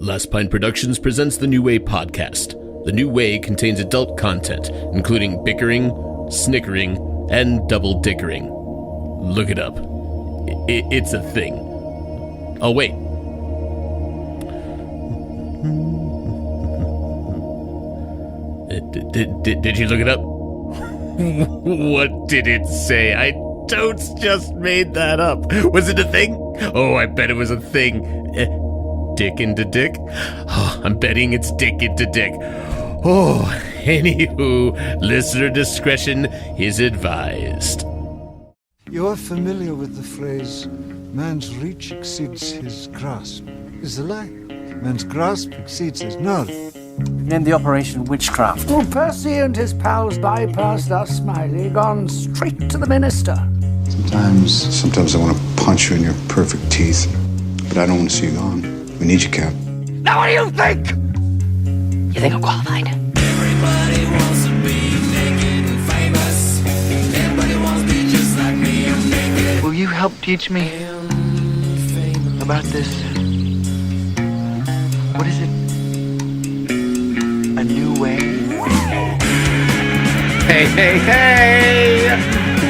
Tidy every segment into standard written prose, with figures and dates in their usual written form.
Last Pine Productions presents the New Way podcast. The New Way contains adult content, including bickering, snickering, and double dickering. Look it up. It's a thing. Oh, wait. Did you look it up? What did it say? I totes just made that up. Was it a thing? Oh, I bet it was a thing. Dick into dick? Oh, I'm betting it's dick into dick. Oh, anywho, listener discretion is advised. You're familiar with the phrase, man's reach exceeds his grasp. Is a lie. Man's grasp exceeds his nerve. Then the Operation Witchcraft. Well, Percy and his pals bypassed our Smiley, gone straight to the minister. Sometimes I want to punch you in your perfect teeth, but I don't want to see you gone. We need you, Cap. Now what do you think? You think I'm qualified? Everybody wants to be naked and famous. Everybody wants to be just like me. I'm naked. Will you help teach me about this? What is it? A new way? Hey!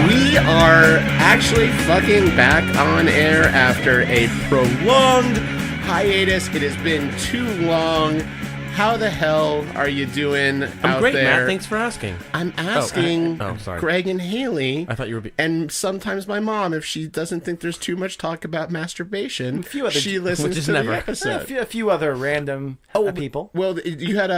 We are actually fucking back on air after a prolonged hiatus. It has been too long. How the hell are you doing I'm out great, there? Matt. Thanks for asking. I'm asking sorry. Greg and Haley. I thought you were... And sometimes my mom, if she doesn't think there's too much talk about masturbation, she listens to the episode. A few other random people. Well, you had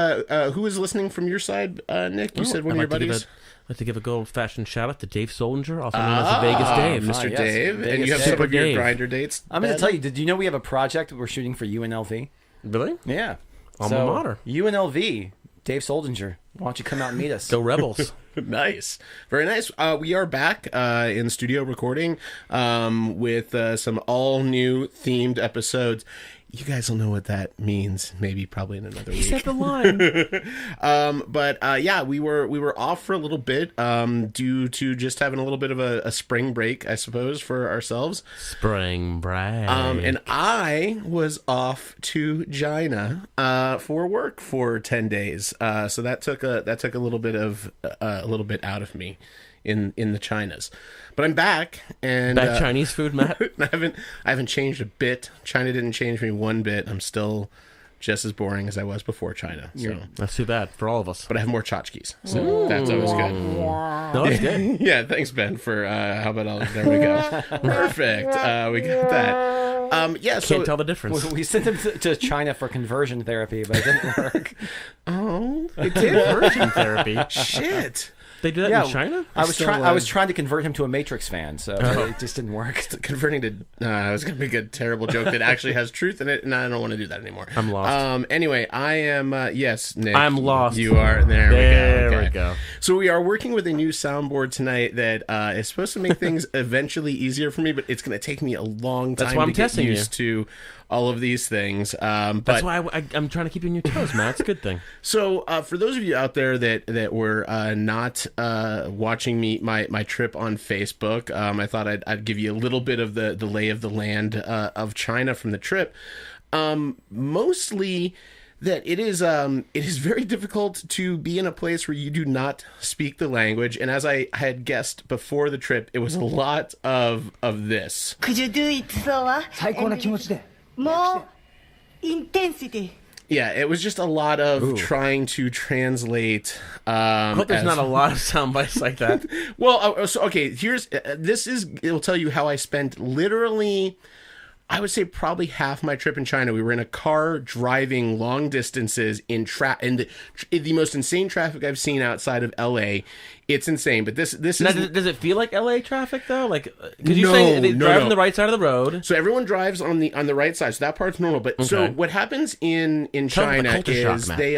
who was listening from your side, Nick? You said one of your buddies? I'd like to give a good old-fashioned shout-out to Dave Solinger, also known as the Vegas Dave. Mr. Yes, Dave. Vegas And you have Dave. some of your Dave. grinder dates. I'm going to tell you, did you know we have a project we're shooting for UNLV? Really? Yeah. Alma mater. UNLV, Dave Soldinger. Why don't you come out and meet us? Go Rebels. Nice. Very nice. We are back in studio recording with some all-new themed episodes. You guys will know what that means. Maybe probably in another week. He said the line. But we were off for a little bit due to just having a little bit of a spring break, I suppose, for ourselves. Spring break. And I was off to China for work for 10 days. So that took a little bit out of me in the Chinas. But I'm back, and back Chinese food, Matt. I haven't changed a bit. China didn't change me one bit. I'm still just as boring as I was before China. So. Yeah. That's too bad for all of us. But I have more tchotchkes, so that's always good. No, it's good. Yeah, thanks, Ben, for how about all? There we go. Perfect. We got that. Can't tell the difference. We sent him to China for conversion therapy, but it didn't work. Oh, it did. Conversion therapy. Shit. They do that in China? I was trying to convert him to a Matrix fan, so it just didn't work. Converting to I was going to make a terrible joke that actually has truth in it, and I don't want to do that anymore. I'm lost. Anyway, I am, yes, Nick. I'm lost. You are. There we go. There we go. So we are working with a new soundboard tonight that is supposed to make things eventually easier for me, but it's going to take me a long time to get used to all of these things. That's why I'm trying to keep you on your toes, Matt. It's a good thing. So for those of you out there that were not watching my trip on Facebook, I thought I'd give you a little bit of the lay of the land of China from the trip. Mostly that it is very difficult to be in a place where you do not speak the language, and as I had guessed before the trip, it was a lot of this. Could you do it slower? 最高な気持ちで More intensity. Yeah, it was just a lot of trying to translate. I hope there's not a lot of sound bites like that. Well, so, okay, it'll tell you how I spent literally, I would say probably half my trip in China. We were in a car driving long distances in the most insane traffic I've seen outside of LA. It's insane, but this now, is... Does it feel like LA traffic though? Like, because you're saying they drive on the right side of the road. So everyone drives on the right side, so that part's normal. But so what happens in China is they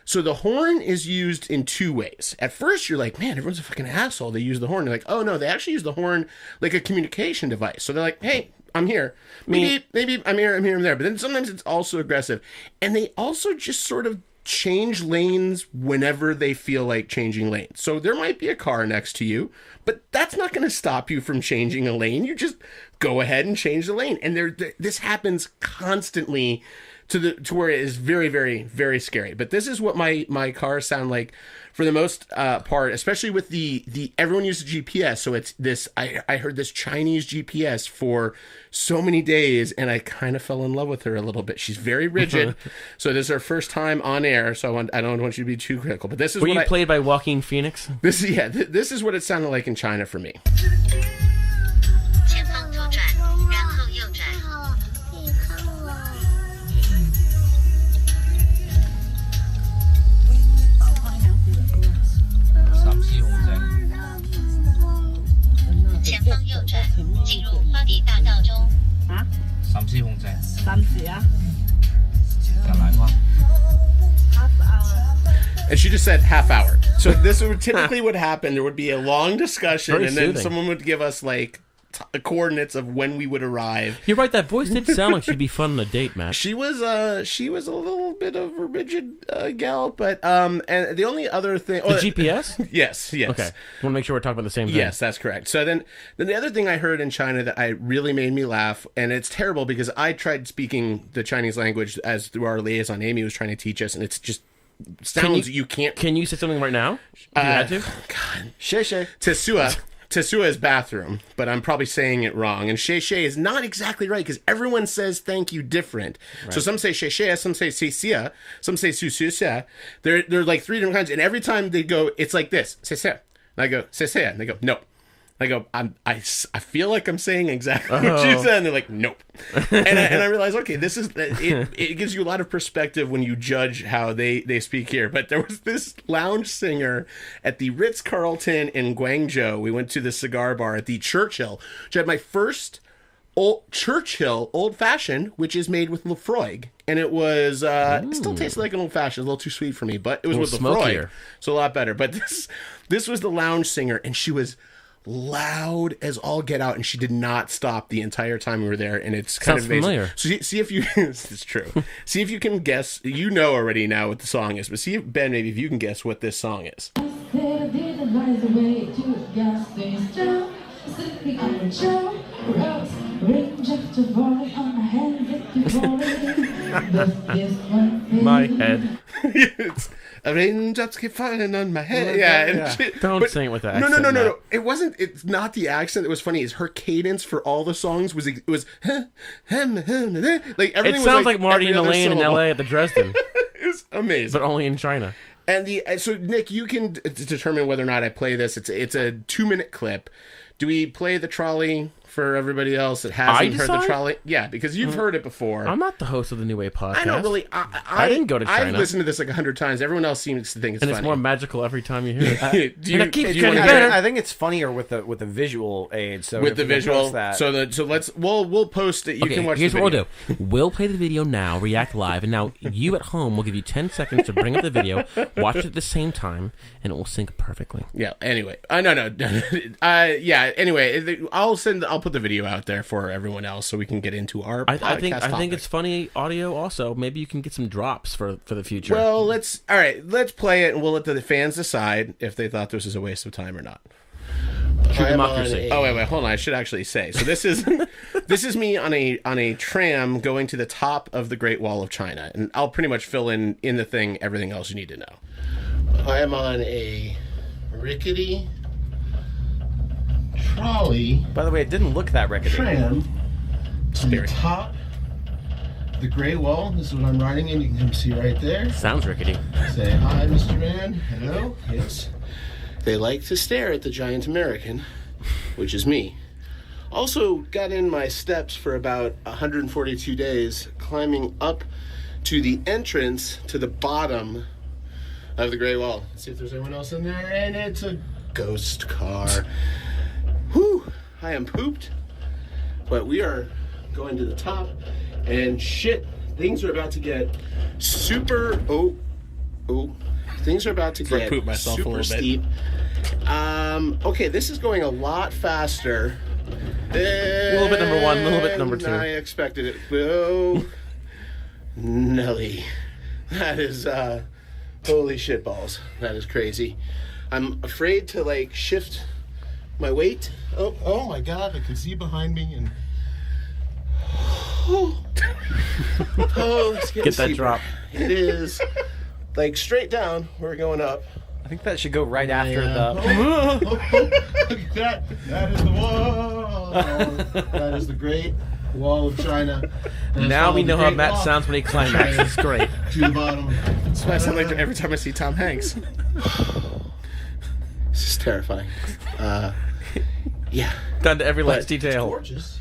So the horn is used in two ways. At first, you're like, man, everyone's a fucking asshole. They use the horn. You're like, oh no, they actually use the horn like a communication device. So they're like, hey, I'm here. Maybe I'm here, I'm there. But then sometimes it's also aggressive. And they also just sort of change lanes whenever they feel like changing lanes. So there might be a car next to you, but that's not going to stop you from changing a lane. You just go ahead and change the lane. And this happens constantly to where it is very, very, very scary. But this is what my cars sound like for the most part, especially with the everyone uses GPS. So it's this, I heard this Chinese GPS for so many days, and I kind of fell in love with her a little bit. She's very rigid. So this is her first time on air, so I don't want you to be too critical. But this is played by Joaquin Phoenix? This is what it sounded like in China for me. And she just said half hour. So this would typically would happen. There would be a long discussion, Very and then soothing. someone would give us like coordinates of when we would arrive. You're right. That voice did sound like she'd be fun on a date, Matt. She was a little bit of a rigid gal, but and the only other thing, The GPS? yes. Okay. Want to make sure we're talking about the same thing. Yes, that's correct. So then the other thing I heard in China that I really made me laugh, and it's terrible because I tried speaking the Chinese language as through our liaison Amy was trying to teach us, and it's just sounds you can't. Can you say something right now? If you had to? God, Shay. Tesua is bathroom, but I'm probably saying it wrong. And Shay is not exactly right because everyone says thank you different. Right. So some say Shay, some say Sia, some say Su. They're like three different kinds, and every time they go, it's like this. Sia. And I go Sia, and they go no. I go, I feel like I'm saying exactly what you said, and they're like, nope. And I realized, okay, this is it gives you a lot of perspective when you judge how they speak here. But there was this lounge singer at the Ritz-Carlton in Guangzhou. We went to the cigar bar at the Churchill, which had my first Churchill old-fashioned, which is made with Lafroig. And it was, it still tastes like an old-fashioned, a little too sweet for me, but it was with Lafroig, so a lot better. But this was the lounge singer, and she was loud as all get out, and she did not stop the entire time we were there, and it's kind Sounds of amazing. Familiar. So see if you it's true. See if you can guess. You know already now what the song is, but see if Ben, maybe if you can guess what this song is. My head. It's raindrops keep falling on my head. Yeah. Don't sing it with that accent. No. It wasn't. It's not the accent that was funny. Is her cadence for all the songs was like everything. It sounds like Marty and Elaine in L.A. at the Dresden. It was amazing, but only in China. And so Nick, you can determine whether or not I play this. It's a 2-minute clip. Do we play the trolley for everybody else that hasn't heard the trolley? Yeah, because you've heard it before. I'm not the host of the New Way podcast. I don't really. I didn't go to China. I've listened to this like 100 times. Everyone else seems to think it's funny. And it's more magical every time you hear it. Do you want to hear it? I think it's funnier with the visual aid. So with the visual, we'll post it. You can watch. Here's the what video. we'll do. We'll play the video now, react live, and now you at home will give you 10 seconds to bring up the video, watch it at the same time, and it will sync perfectly. Yeah. Anyway, no. Yeah. Anyway, I'll put the video out there for everyone else so we can get into our podcast I think it's funny audio also. Maybe you can get some drops for the future. Well, let's play it, and we'll let the fans decide if they thought this was a waste of time or not. True democracy. Wait, hold on. I should actually say. So this is me on a tram going to the top of the Great Wall of China, and I'll pretty much fill in the thing everything else you need to know. I am on a rickety trolley. By the way, it didn't look that rickety. Tram to the top of the Great Wall. This is what I'm riding in. You can come see right there. Sounds rickety. Say hi, Mr. Man. Hello. Yes. They like to stare at the giant American, which is me. Also got in my steps for about 142 days, climbing up to the entrance to the bottom of the Great Wall. Let's see if there's anyone else in there, and it's a ghost car. Whew, I am pooped, but we are going to the top, and shit, things are about to get super, things are about to get poop myself super a little steep. Okay, this is going a lot faster. A little bit number one, a little bit number two. I expected it. Oh, Nelly. That is, holy shit balls. That is crazy. I'm afraid to, shift my weight. Oh my God, I can see behind me, and Oh, let's Get that steeper. drop. It is like straight down. We're going up. I think that should go right after the. That is the wall. That is the Great Wall of China. Now we know how Matt sounds when he climaxes. It's great. To the bottom. That's what I sound like every time I see Tom Hanks. This is terrifying. Yeah. Down to every last detail. Gorgeous.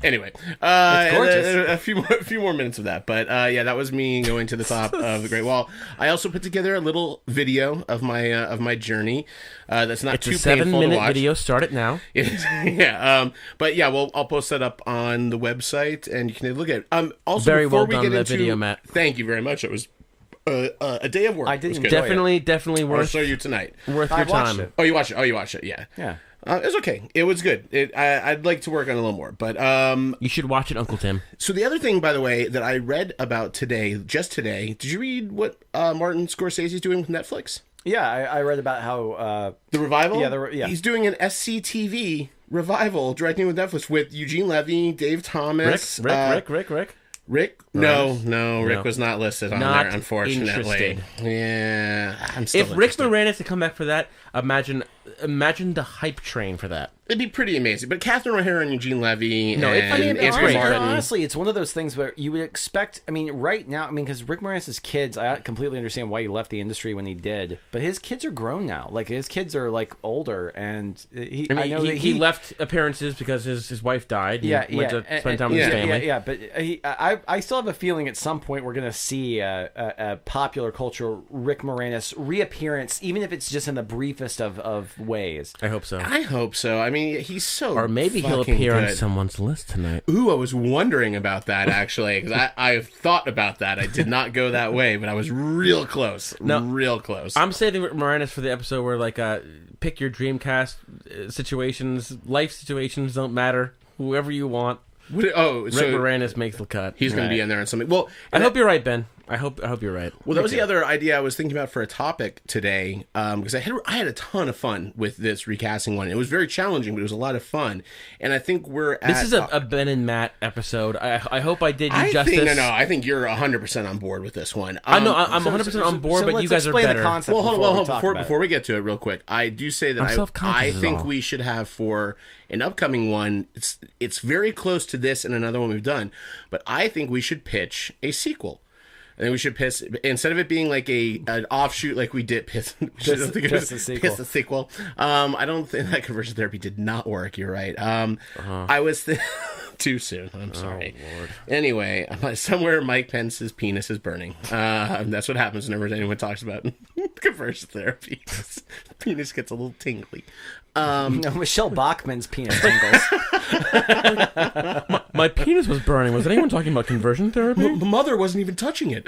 Anyway, It's gorgeous. A few more minutes of that, but yeah, that was me going to the top of the Great Wall. I also put together a little video of my journey. That's not It's too a painful to 7-minute watch. video. Start it now. It is, yeah. But yeah, I'll post that up on the website, and you can look at it. Also, Very before well we done, get that into video, Matt. Thank you very much. It was a day of work. I did It was enjoy good. Definitely I'll worth show you tonight. your I watched time. it. Oh, you watched it. Yeah. Yeah. It was okay. It was good. I'd like to work on it a little more, but You should watch it, Uncle Tim. So the other thing, by the way, that I read about just today, did you read what Martin Scorsese's doing with Netflix? Yeah, I read about how The revival? Yeah, He's doing an SCTV revival, directing with Netflix with Eugene Levy, Dave Thomas. Rick. No, Rick was not listed on Not there, unfortunately. interested. Yeah, I'm still If Rick interested. Moranis to come back for that, imagine the hype train for that. It'd be pretty amazing. But Catherine O'Hara and Eugene Levy No, and I mean, Anthony Martin. honestly, it's one of those things where you would expect. I mean, right now, because Rick Moranis' kids, I completely understand why he left the industry when he did. But his kids are grown now. Like his kids are like older, and I know that he left appearances because his wife died. Yeah, He went to spend time with his family. Yeah. But I still have a feeling at some point we're gonna see a popular culture Rick Moranis reappearance, even if it's just in the briefest of ways. I hope so. I hope so. I mean, he's so Or maybe he'll fucking appear on good. someone's list tonight. Ooh, I was wondering about that, actually, because I've thought about that. I did not go that way, but I was real close. Real close. I'm saving Rick Moranis for the episode where, like, pick your Dreamcast situations. Life situations don't matter. Whoever you want. Rick Moranis makes the cut. He's going to be in there on something. Well, I hope you're right, Ben. I hope you're right. Well, that was the other idea I was thinking about for a topic today, because I had a ton of fun with this recasting one. It was very challenging, but it was a lot of fun. And I think This is a Ben and Matt episode. I hope I did you justice. I think you're 100% on board with this one. I know I'm 100% on board, but you guys are better. Well, hold on. Before we get to it, real quick, I do say that I think we should have for an upcoming one. It's very close to this and another one we've done, but I think we should pitch a sequel. I think we should instead of it being like an offshoot like we did piss a sequel. I don't think that conversion therapy did not work. You're right. I was too soon. I'm sorry. Oh, Lord. Anyway, somewhere Mike Pence's penis is burning. That's what happens whenever anyone talks about conversion therapy. The penis gets a little tingly. No, Michelle Bachman's penis tingles. My penis was burning. Was anyone talking about conversion therapy? The mother wasn't even touching it.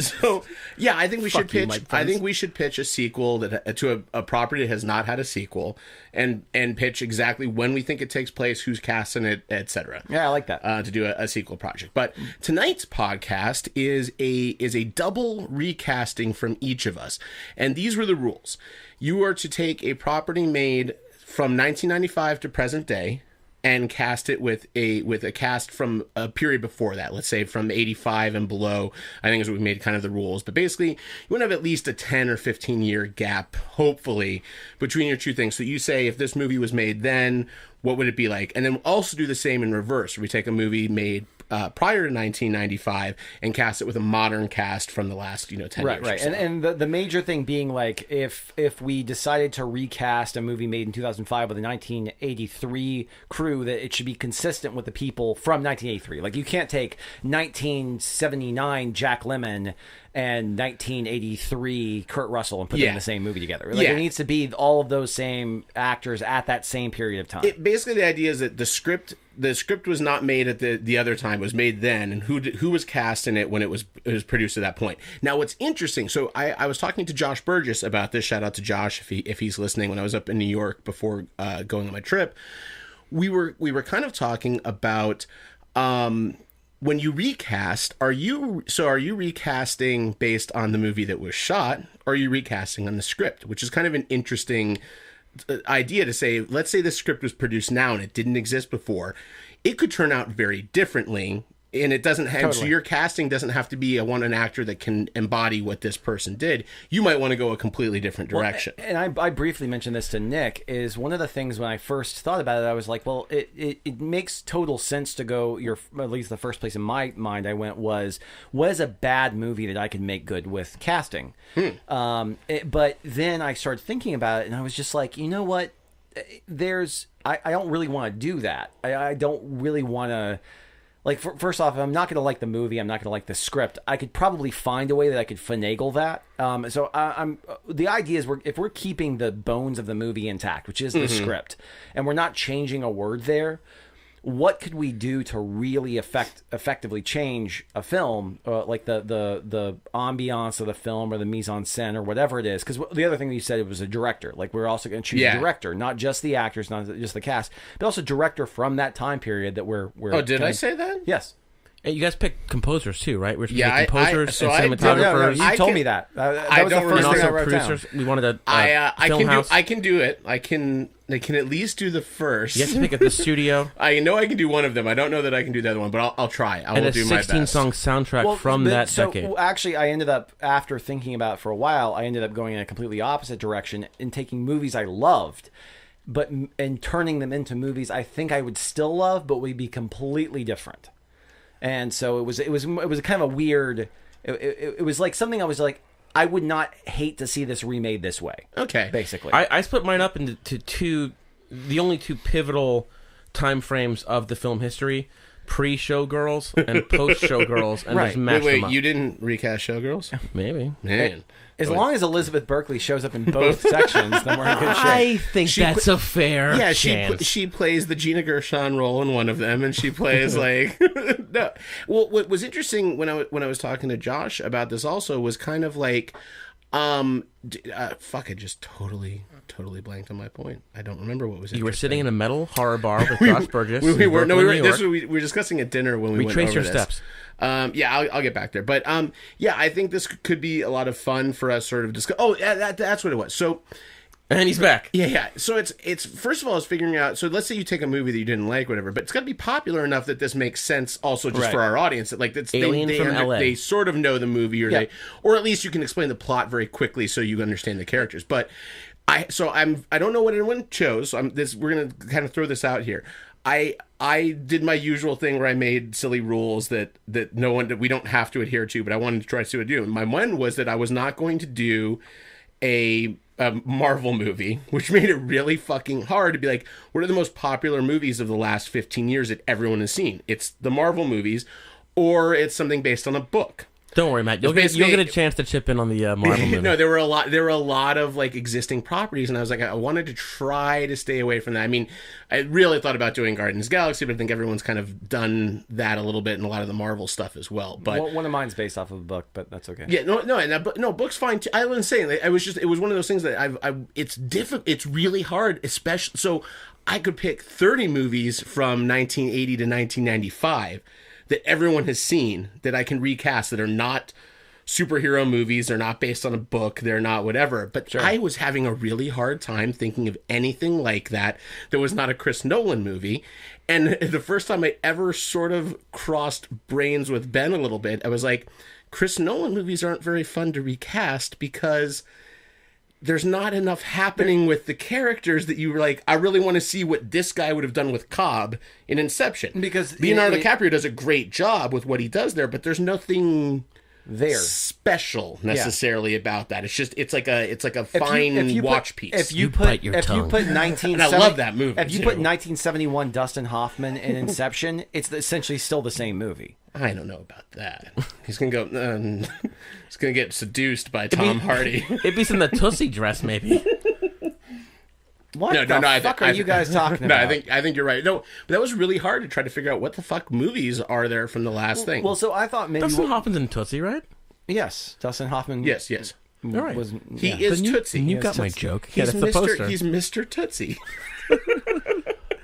So yeah, I think we should pitch. I think we should pitch a sequel to a property that has not had a sequel, and pitch exactly when we think it takes place, who's casting it, etc. Yeah, I like that. To do a sequel project. But tonight's podcast is a double recasting from each of us, and these were the rules. You are to take a property made from 1995 to present day and cast it with a cast from a period before that. Let's say from 85 and below, I think is what we made kind of the rules. But basically, you want to have at least a 10 or 15 year gap, hopefully, between your two things. So you say, if this movie was made then, what would it be like? And then we'll also do the same in reverse. We take a movie made prior to 1995 and cast it with a modern cast from the last 10 years. Right. So. And the major thing being, like, if we decided to recast a movie made in 2005 with a 1983 crew, that it should be consistent with the people from 1983. Like, you can't take 1979 Jack Lemmon and 1983 Kurt Russell and put them in the same movie together. Like, it needs to be all of those same actors at that same period of time. Basically, the idea is that the script was not made at the other time. It was made then, and who was cast in it when it was produced at that point. Now, what's interesting, so I was talking to Josh Burgess about this. Shout out to Josh if he's listening. When I was up in New York before going on my trip, we were kind of talking about when you recast. Are you recasting based on the movie that was shot, or are you recasting on the script? Which is kind of an interesting idea to say. Let's say the script was produced now and it didn't exist before. It could turn out very differently And it doesn't have, so your casting doesn't have to be an actor that can embody what this person did. You might want to go a completely different direction. Well, and I briefly mentioned this to Nick, is one of the things when I first thought about it, I was like, well, it makes total sense to go, at least the first place in my mind I went was, what is a bad movie that I can make good with casting? But then I started thinking about it, and I was just like, you know what? I don't really want to do that. I don't really want to... Like, first off, I'm not going to like the movie. I'm not going to like the script. I could probably find a way that I could finagle that. So the idea is if we're keeping the bones of the movie intact, which is the script, and we're not changing a word there, what could we do to really effectively change a film, like the ambiance of the film or the mise en scène or whatever it is? Because the other thing that you said, it was a director. Like, we're also going to choose a director, not just the actors, not just the cast, but also director from that time period that we're Oh, did I say that? Yes. And you guys picked composers too, right? We're composers and cinematographers. You told me that. That was the first thing I wrote down. We wanted a I can do it. I can at least do the first. You have to pick at the studio. I know I can do one of them. I don't know that I can do the other one, but I'll try. I will do my best. And a 16-song soundtrack from that decade. Actually, I ended up, after thinking about it for a while, I ended up going in a completely opposite direction and taking movies I loved, and turning them into movies I think I would still love, but would be completely different. And so it was kind of a weird. It was like something I was like, I would not hate to see this remade this way. Okay, basically, I split mine up into the only two pivotal time frames of the film history: pre-Showgirls and post-Showgirls, and just match them up. You didn't recast Showgirls? Maybe, man. As long as Elizabeth Berkley shows up in both sections, then we're in good shape. I think that's a fair chance. She plays the Gina Gershon role in one of them, and she plays like... No. Well, what was interesting when I was talking to Josh about this also was kind of like... fuck, I just totally blanked on my point. I don't remember what was. You were sitting in a metal horror bar with Josh Burgess. We were discussing at dinner when we went over Retrace your steps. I'll get back there. But I think this could be a lot of fun for us, sort of discuss. Oh, that's what it was. So. And he's back. Yeah. So it's first of all, it's figuring out. So let's say you take a movie that you didn't like, whatever, but it's got to be popular enough that this makes sense, also just for our audience. That like that's Alien from LA. They sort of know the movie, or at least you can explain the plot very quickly so you understand the characters. But I don't know what anyone chose. So we're gonna kind of throw this out here. I did my usual thing where I made silly rules that we don't have to adhere to, but I wanted to try to do. And my one was that I was not going to do a Marvel movie, which made it really fucking hard to be like, what are the most popular movies of the last 15 years that everyone has seen? It's the Marvel movies, or it's something based on a book. Don't worry, Matt. You'll get a chance to chip in on the Marvel movie. No, there were a lot of like existing properties, and I was like, I wanted to try to stay away from that. I mean, I really thought about doing Guardians of the Galaxy, but I think everyone's kind of done that a little bit in a lot of the Marvel stuff as well. But one of mine's based off of a book, but that's okay. Yeah, no, book's fine too. I wasn't saying it was one of those things that it's difficult. It's really hard, especially so. I could pick 30 movies from 1980 to 1995. That everyone has seen that I can recast that are not superhero movies, they're not based on a book, they're not whatever. But I was having a really hard time thinking of anything like that was not a Chris Nolan movie. And the first time I ever sort of crossed brains with Ben a little bit, I was like, Chris Nolan movies aren't very fun to recast because there's not enough happening with the characters that you were like, I really want to see what this guy would have done with Cobb in Inception. Because Leonardo DiCaprio does a great job with what he does there, but there's nothing there special necessarily about that. It's like a fine watch piece. If you put 1970, and I love that movie. If you put 1971 Dustin Hoffman in Inception, it's essentially still the same movie. I don't know about that. He's gonna go. He's gonna get seduced by Tom Hardy. It'd be in the Tootsie dress, maybe. What the fuck are you guys talking about? No, I think you're right. No, but that was really hard to try to figure out what the fuck movies are there from the last thing. Well, so I thought maybe Dustin Hoffman's in Tootsie, right? Yes, Dustin Hoffman. Yes. All right. He is Tootsie. You got my joke. He's that's the poster. He's Mr. Tootsie.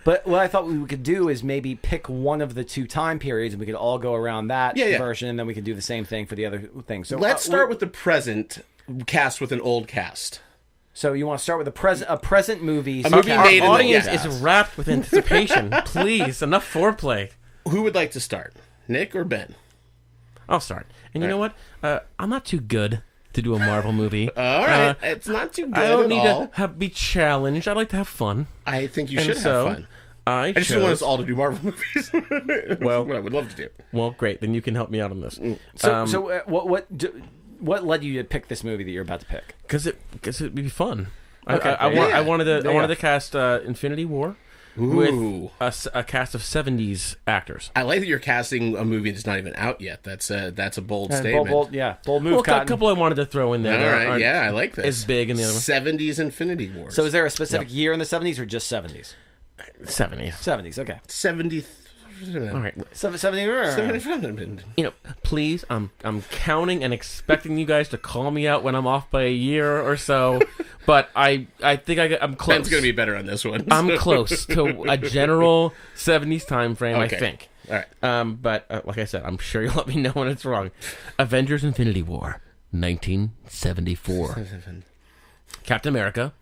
But what I thought we could do is maybe pick one of the two time periods, and we could all go around that version, and then we could do the same thing for the other thing. So let's start with the present cast with an old cast. So you want to start with a present movie? A movie made Our audience is wrapped with anticipation. Please, enough foreplay. Who would like to start? Nick or Ben? I'll start. And you know what? I'm not too good to do a Marvel movie. All right. It's not too good I don't at need all. to be challenged. I like to have fun. I think you And should so, have fun. I just want us all to do Marvel movies. Well, what I would love to do. Well, great. Then you can help me out on this. What led you to pick this movie that you're about to pick? Because it'd be fun. Okay. I wanted to cast Infinity War Ooh. with a cast of 70s actors. I like that you're casting a movie that's not even out yet. That's a bold statement. Bold move. Well, a couple I wanted to throw in there. All right, yeah, I like this. As big in the other one. 70s Infinity War. So is there a specific year in the 70s or just 70s? 70s. 70s, okay. 70. All right. 70. Please, I'm counting and expecting you guys to call me out when I'm off by a year or so, but I think I'm close. Ben's gonna be better on this one. I'm close to a general 70s time frame, Okay. I think. All right. But like I said, I'm sure you'll let me know when it's wrong. Avengers Infinity War, 1974. Captain America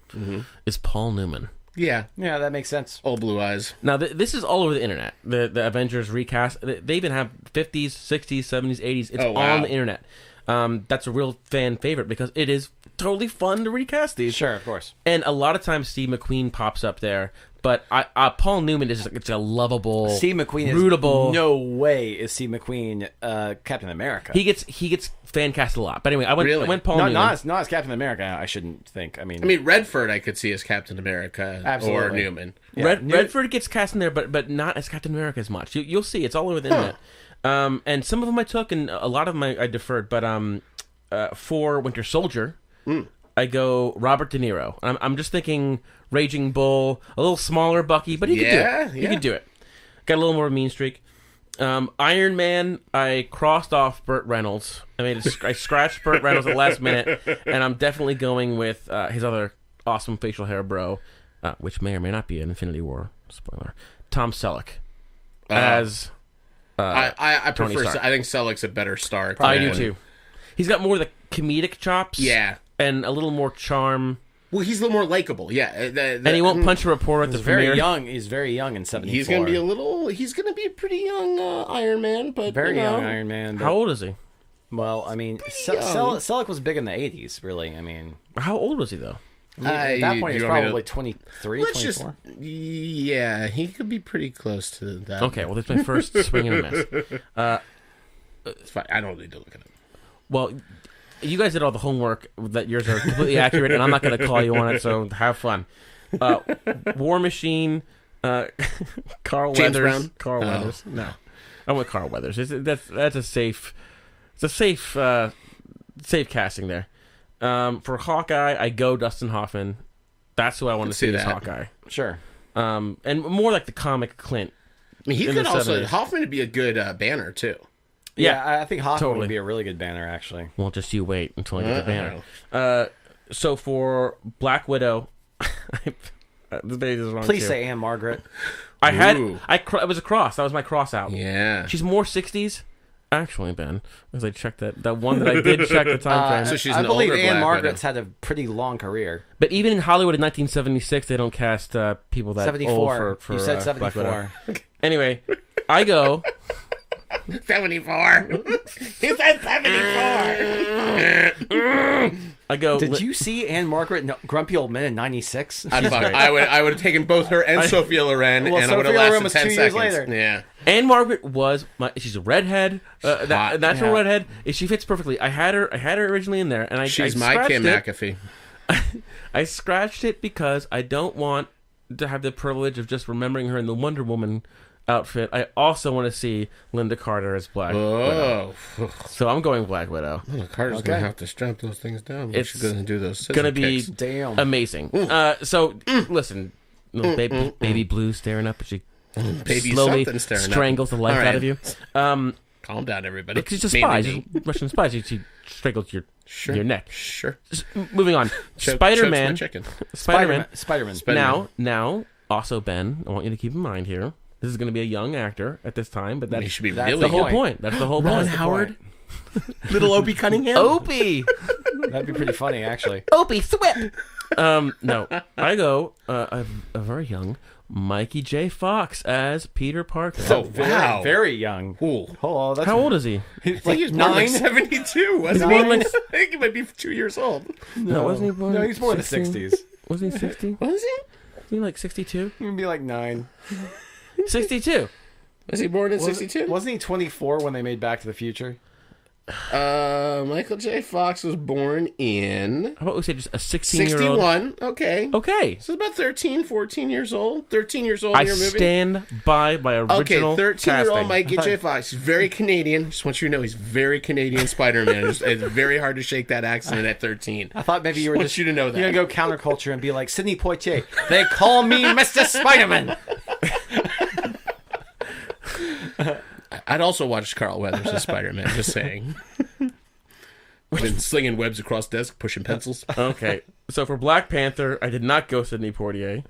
is Paul Newman. Yeah, that makes sense. All blue eyes. Now, this is all over the internet. The Avengers recast. They even have 50s, 60s, 70s, 80s. It's on the internet. That's a real fan favorite because it is totally fun to recast these. Sure, of course. And a lot of times Steve McQueen pops up there. But Paul Newman it's a lovable, Steve McQueen rootable. Is no way is Steve McQueen Captain America. He gets fan cast a lot. But anyway, I went Paul Newman. Not as Captain America. I shouldn't think. I mean, Redford I could see as Captain America. Absolutely. Or Newman. Yeah. Redford gets cast in there, but not as Captain America as much. You'll see. It's all over the internet. And some of them I took, and a lot of them I deferred. But for Winter Soldier, I go Robert De Niro. I'm just thinking Raging Bull, a little smaller Bucky, but he could do it. He could do it. Got a little more mean streak. Iron Man, I crossed off Burt Reynolds. I scratched Burt Reynolds at the last minute, and I'm definitely going with his other awesome facial hair bro, which may or may not be an Infinity War spoiler. Tom Selleck as I Tony prefer. Stark. I think Selleck's a better Stark. I do too. He's got more of the comedic chops. Yeah. And a little more charm. Well, he's a little more likable. Yeah. And he won't punch a reporter at the premiere. He's very young in 74. He's going to be a pretty young Iron Man, but very young Iron Man. How old is he? Well, I mean, Selleck was big in the 80s, really. I mean, how old was he though? At that point, he's probably 23, 24. Yeah, he could be pretty close to that. Okay, well, that's my first swing and a miss. It's fine. I don't need to look at it. Well, you guys did all the homework. That yours are completely accurate, and I'm not going to call you on it. So have fun. War Machine, Carl James Weathers. Brown? Carl Weathers. No, I went Carl Weathers. That's a safe. It's a safe casting there. For Hawkeye, I go Dustin Hoffman. That's who I want to see as Hawkeye. Sure. And more like the comic Clint. I mean, he could also Hoffman would be a good Banner too. Yeah, I think Hoffman would be a really good Banner, actually. Well, just you wait until I get the Banner. So for Black Widow, this page is wrong. Please say Anne Margaret. It was a cross. That was my cross out. Yeah, she's more 60s. Actually, Ben, as I checked that one that I did check the time frame. So she's I an believe older Anne Black Margaret's Widow. had a pretty long career. But even in Hollywood in 1976, they don't cast people that 74. old for you said Black 74. Anyway, I go 74. He said 74. I go. Did you see Anne Margaret Grumpy Old Men in 96? I would have taken both her and Sophia Loren, and I would have lasted 10 seconds. Years later. Yeah. Anne Margaret was she's a redhead, natural redhead. She fits perfectly. I had her originally in there, and she's I my Kim it. McAfee. I scratched it because I don't want to have the privilege of just remembering her in the Wonder Woman outfit. I also want to see Linda Carter as Black Widow. So I'm going Black Widow. Linda Carter's going to have to strap those things down. It's going to do those going to be amazing. Listen, little baby Blue staring up, but she slowly strangles the life out of you. Calm down, everybody. She's a spy. She's a Russian spy. She strangled your neck. Sure. Moving on. Spider-Man. Spider-Man. Now, also, Ben, I want you to keep in mind here, this is going to be a young actor at this time, but that's should be the whole point. That's the whole point. Ron Howard. Little Opie Cunningham. Opie. That'd be pretty funny, actually. Opie Thwip. No, I go a very young Mikey J. Fox as Peter Parker. Oh, wow. Very young. Ooh. Oh, that's How old is he? I think he was born like 72, wasn't he? Nine? I think he might be 2 years old. No, wasn't he born? No, he's born in the 16? 60s. Wasn't he 60? Was he? Wasn't he like 62? He would be like 9. 62. Was he born in 62? Wasn't he 24 when they made Back to the Future? Michael J. Fox was born in... How about we say just a 16-year-old? 61. Okay. Okay. So about 13, 14 years old. 13 years old in your movie. stand by my original Okay, 13-year-old casting. Mikey J. Fox. He's very Canadian. Just want you to know he's very Canadian Spider-Man. It's very hard to shake that accent at 13. I thought maybe you were want you to know that. You're going to go counterculture and be like, Sidney Poitier, they call me Mr. Spider-Man. I'd also watch Carl Weathers as Spider-Man, just saying. Been slinging webs across desk, pushing pencils. Okay, so for Black Panther, I did not go Sidney Poitier.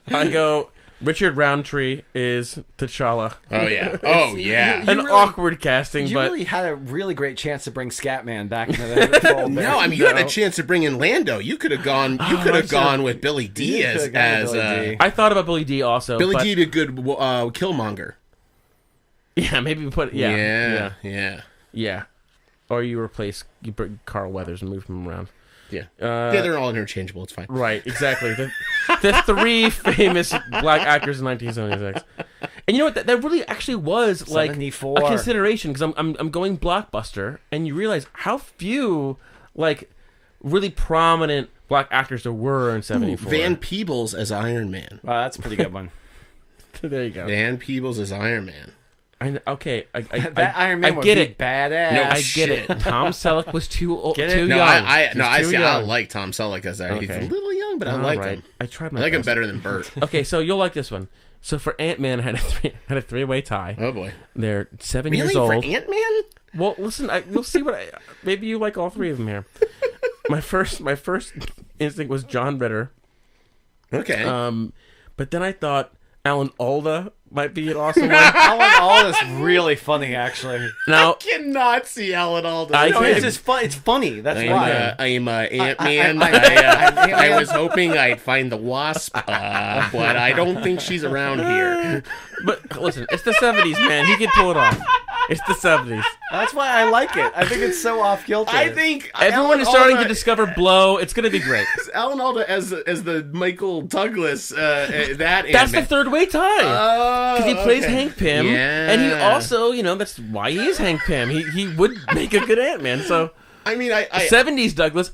I go Richard Roundtree is T'Challa. Oh, yeah. Oh, yeah. An awkward casting, You but... really had a really great chance to bring Scatman back into the fold. No, I mean, you had a chance to bring in Lando. You could have gone. You could have gone with Billy D as Billy D. I thought about Billy D also. Billy but... D did good Killmonger. Yeah, maybe put... Yeah. Or you bring Carl Weathers and move him around. Yeah. They're all interchangeable. It's fine. Right, exactly. The three famous black actors in 1976. And you know what? That really actually was like 74. a consideration because I'm going blockbuster, and you realize how few like really prominent black actors there were in 74. Van Peebles as Iron Man. Wow, that's a pretty good one. There you go. Van Peebles as Iron Man. That Iron Man I would get be it. badass. No, I get it. Tom Selleck was too old, too young. No, I young. like Tom Selleck as that. He's Okay. a little young, but I like him. I tried my I like him best. better than Bert. Okay, so you'll like this one. So for Ant-Man, I had a three-way tie. Oh boy, They're 7 really years old. for Ant-Man? Well, listen, you'll see maybe you like all three of them here. My first instinct was John Ritter. Okay. But then I thought Alan Alda might be an awesome one. Alan Alda's really funny, actually. Now, I cannot see Alan Alda. It's just fun. It's funny. That's why. I'm Ant-Man. I was hoping I'd find the Wasp, but I don't think she's around here. but listen, it's the 70s, man. He can pull it off. It's the 70s. That's why I like it. I think it's so off kilter. I think Everyone is starting to discover Blow. It's going to be great. Alan Alda as the Michael Douglas. That's That's the third way tie. Because he plays Hank Pym, Yeah. and he also, that's why he is Hank Pym. He would make a good Ant-Man. So, I mean, 70s Douglas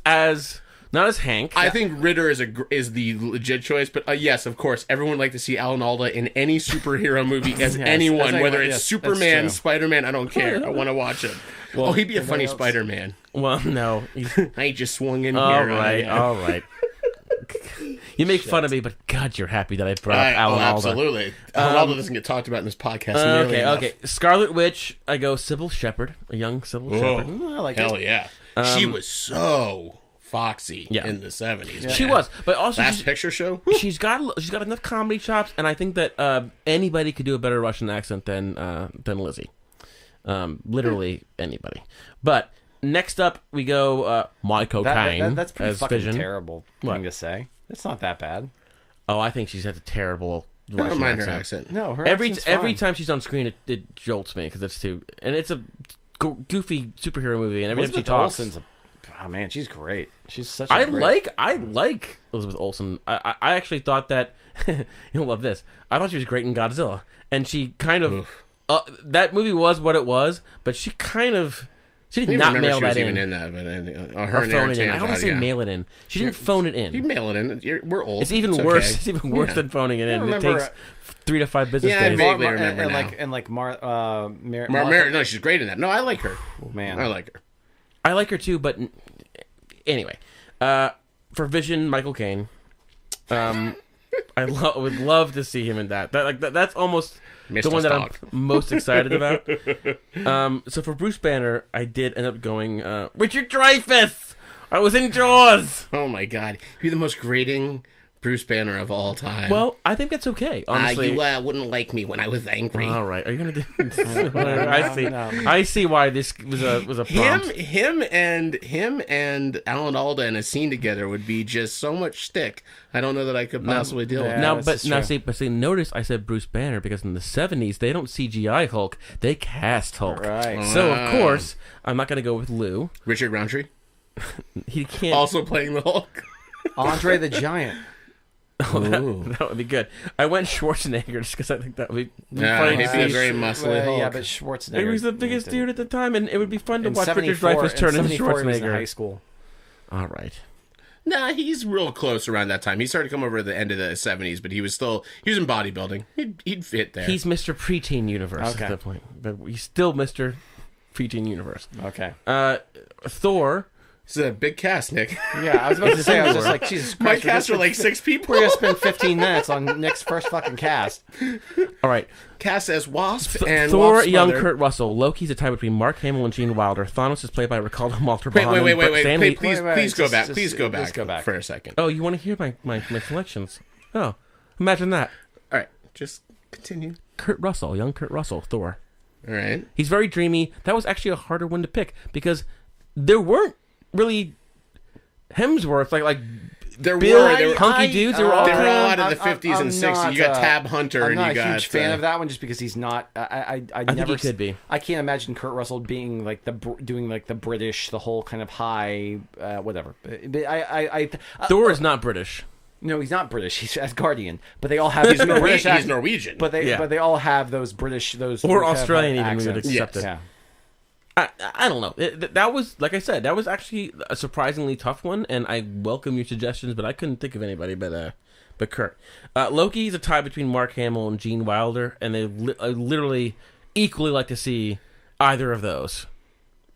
not as Hank. I think Ritter is the legit choice, but yes, of course, everyone would like to see Alan Alda in any superhero movie as anyone, whether it's Superman, Spider-Man. I don't care. I want to watch him. Well, he'd be a funny Spider-Man. Well, no. I just swung in All here. All right. You make fun of me, but God, you're happy that I brought up Alan Alda. Absolutely. Alan Alda doesn't get talked about in this podcast nearly enough. Okay. Scarlet Witch, I go Sybil Shepherd, a young Sybil Shepherd. I like Hell it. yeah. She was so foxy in the 70s. She was, but also Last Picture Show. she's got enough comedy chops, and I think that anybody could do a better Russian accent than Lizzie. Literally anybody. But next up, we go My Cocaine. That's pretty as fucking Vision. terrible thing to say. It's not that bad. Oh, I think she's had a terrible I don't Russian mind her accent. accent. No, her Every accent's fine. time she's on screen, it jolts me because it's too, and it's a goofy superhero movie, and every time she Elizabeth talks, Olsen's oh man, she's great. She's such. I like Elizabeth Olsen. I actually thought that you'll love this. I thought she was great in Godzilla, and she kind of that movie was what it was, but she kind of she did not mail that even in. that, but Or phone it in. I don't want to say mail it in. She didn't phone it in. You mail it in. We're old. It's even worse. Okay. It's even worse than phoning it in. It takes 3 to 5 business days. I vaguely remember now. No, she's great in that. No, I like her. Man, I like her. I like her too, but anyway, for Vision, Michael Caine. I would love to see him in that. That's almost the one that I'm most excited about. So for Bruce Banner, I did end up going Richard Dreyfuss. I was in Jaws. Oh my god, he'd be the most grating Bruce Banner of all time. Well, I think that's okay. Honestly, you wouldn't like me when I was angry. All right, are you gonna do? I see. No. I see why this was a prompt. Him and Alan Alda in a scene together would be just so much shtick. I don't know that I could possibly deal with. See, notice I said Bruce Banner because in the 70s they don't CGI Hulk, they cast Hulk. Right. So of course I'm not gonna go with Lou. Richard Roundtree. He can't. Also playing the Hulk. Andre the Giant. Oh, that would be good. I went Schwarzenegger just because I think that would be funny. He'd be a very muscly Hulk. Yeah, but Schwarzenegger. He was the biggest dude at the time, and it would be fun to in watch Richard Dreyfuss turn into Schwarzenegger. He was in high school. All right. Nah, he's real close around that time. He started to come over at the end of the 70s, but he was in bodybuilding. He'd fit there. He's Mr. Preteen Universe at that point, but he's still Mr. Preteen Universe. Okay. Thor. It's a big cast, Nick. Yeah, I was about to say, I was just like, Jesus Christ. My cast are like 6 people. We're going to spend 15 minutes on Nick's first fucking cast. All right. Cast as Wasp and Thor, Wasp's young mother. Kurt Russell. Loki's a tie between Mark Hamill and Gene Wilder. Thanos is played by Ricardo Montalban. Wait. Please go back for a second. Oh, you want to hear my selections? Oh, imagine that. All right, just continue. Kurt Russell, young Kurt Russell, Thor. All right. He's very dreamy. That was actually a harder one to pick because there weren't really Hemsworth like there were hunky dudes. They were all out of the 50s and 60s. You got Tab Hunter. I'm not and you a huge fan of that one just because he's not. I think he could be. I can't imagine Kurt Russell being like doing like the British, the whole kind of high whatever. But Thor is not British. No, he's not British. He's Asgardian. But they all have he's Norwegian. But they all have those British or Australian even we would accept it. Yeah. I don't know. That was, like I said, that was actually a surprisingly tough one, and I welcome your suggestions, but I couldn't think of anybody but Kurt. Loki is a tie between Mark Hamill and Gene Wilder, and I literally equally like to see either of those.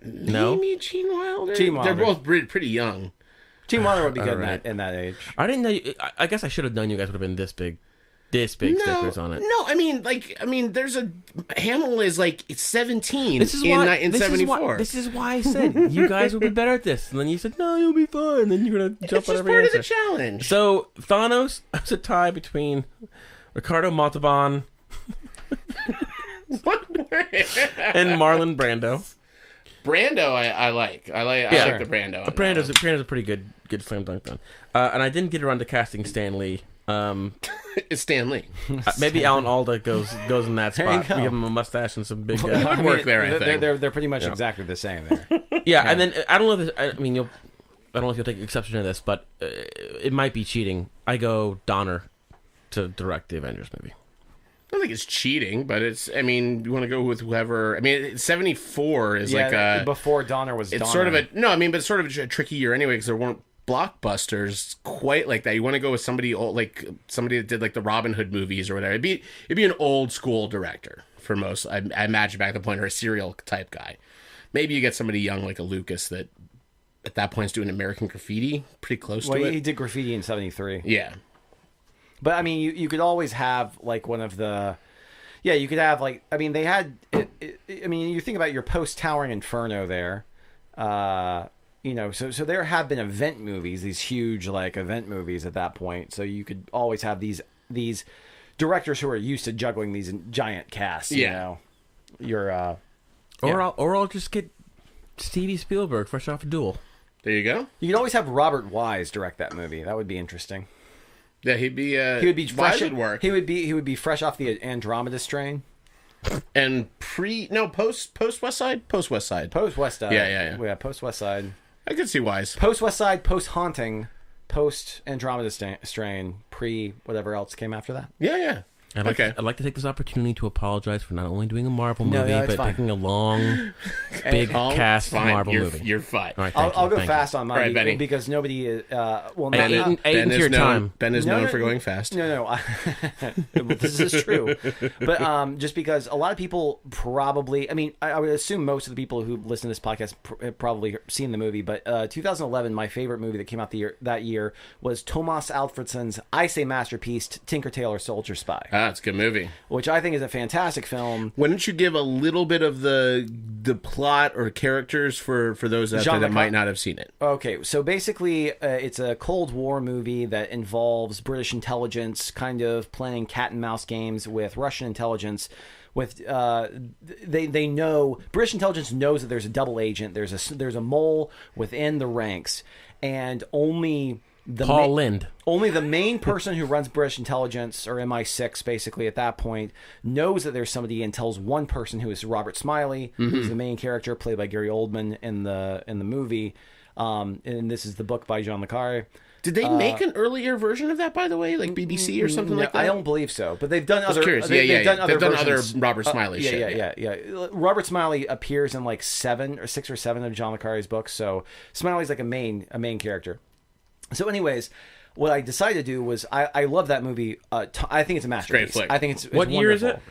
No? Maybe Gene Wilder? Gene Wilder. They're both pretty young. Gene Wilder would be good in that age. I didn't know. I guess I should have known you guys would have been this big stickers on it. No, I mean, there's a Hamill is like 17 in 74. This is why I said you guys would be better at this, and then you said no, you'll be fine. And then you're gonna jump on every part answer. of the challenge. So Thanos is a tie between Ricardo Montalban and Marlon Brando. Brando, I like. I like the Brando. Brando's a pretty good slam dunk then. And I didn't get around to casting Stan Lee. It's Stan Lee. Maybe Alan Alda goes in that spot. We give him a mustache and some big work there. I think they're pretty much exactly the same there. Yeah, and then I don't know. I don't know if you'll take exception to this, but it might be cheating. I go Donner to direct the Avengers movie. I don't think it's cheating, but it's. I mean, you want to go with whoever. I mean, 74 is before Donner was. It's Donner. sort of but it's sort of a tricky year anyway because there weren't blockbusters quite like that. You want to go with somebody old, like somebody that did like the Robin Hood movies or whatever. It'd be an old school director for most. I imagine back at the point, or a serial type guy. Maybe you get somebody young like a Lucas that at that point is doing American Graffiti, pretty close to it. He did Graffiti in 73. Yeah. But I mean, you could always have like one of the, you could have like, I mean, they had, I mean, you think about your post-Towering Inferno there, so there have been event movies, these huge like event movies at that point. So you could always have these directors who are used to juggling these giant casts. Yeah. Or I'll just get Steven Spielberg fresh off a Duel. There you go. You could always have Robert Wise direct that movie. That would be interesting. Yeah, he would be fresh. Would work. He would be fresh off the Andromeda strain. And post West Side? Post West Side. Post West Side. Yeah, post West Side. I could see Wise. Post West Side, post Haunting, post Andromeda strain, pre whatever else came after that. Yeah. I'd like to take this opportunity to apologize for not only doing a Marvel movie, but picking a long, big cast Marvel movie. You're fine. All right, I'll go fast on mine Benny. because nobody is. Ben is known for going fast. No. This is true. But just because a lot of people probably, I mean, I would assume most of the people who listen to this podcast have probably seen the movie, but 2011, my favorite movie that came out that year was Tomas Alfredson's, I say masterpiece, Tinker Tailor Soldier Spy. It's a good movie. Which I think is a fantastic film. Why don't you give a little bit of the the plot or characters for those out there that might not have seen it. Okay, so basically, it's a Cold War movie that involves British intelligence kind of playing cat and mouse games with Russian intelligence. With they know British intelligence knows that there's a double agent. There's a mole within the ranks, and only the main person who runs British intelligence, or MI6 basically at that point, knows that there's somebody and tells one person, who is Robert Smiley, who's the main character played by Gary Oldman in the movie. And this is the book by John le Carré. Did they make an earlier version of that, by the way, like BBC or something like that? I don't believe so, but they've done other. They've done other Robert Smiley shit. Yeah. Robert Smiley appears in like 6 or 7 of John le Carré's books, so Smiley's like a main character. So, anyways, what I decided to do was I love that movie. I think it's a masterpiece. Great flick. I think it's what wonderful. year is it?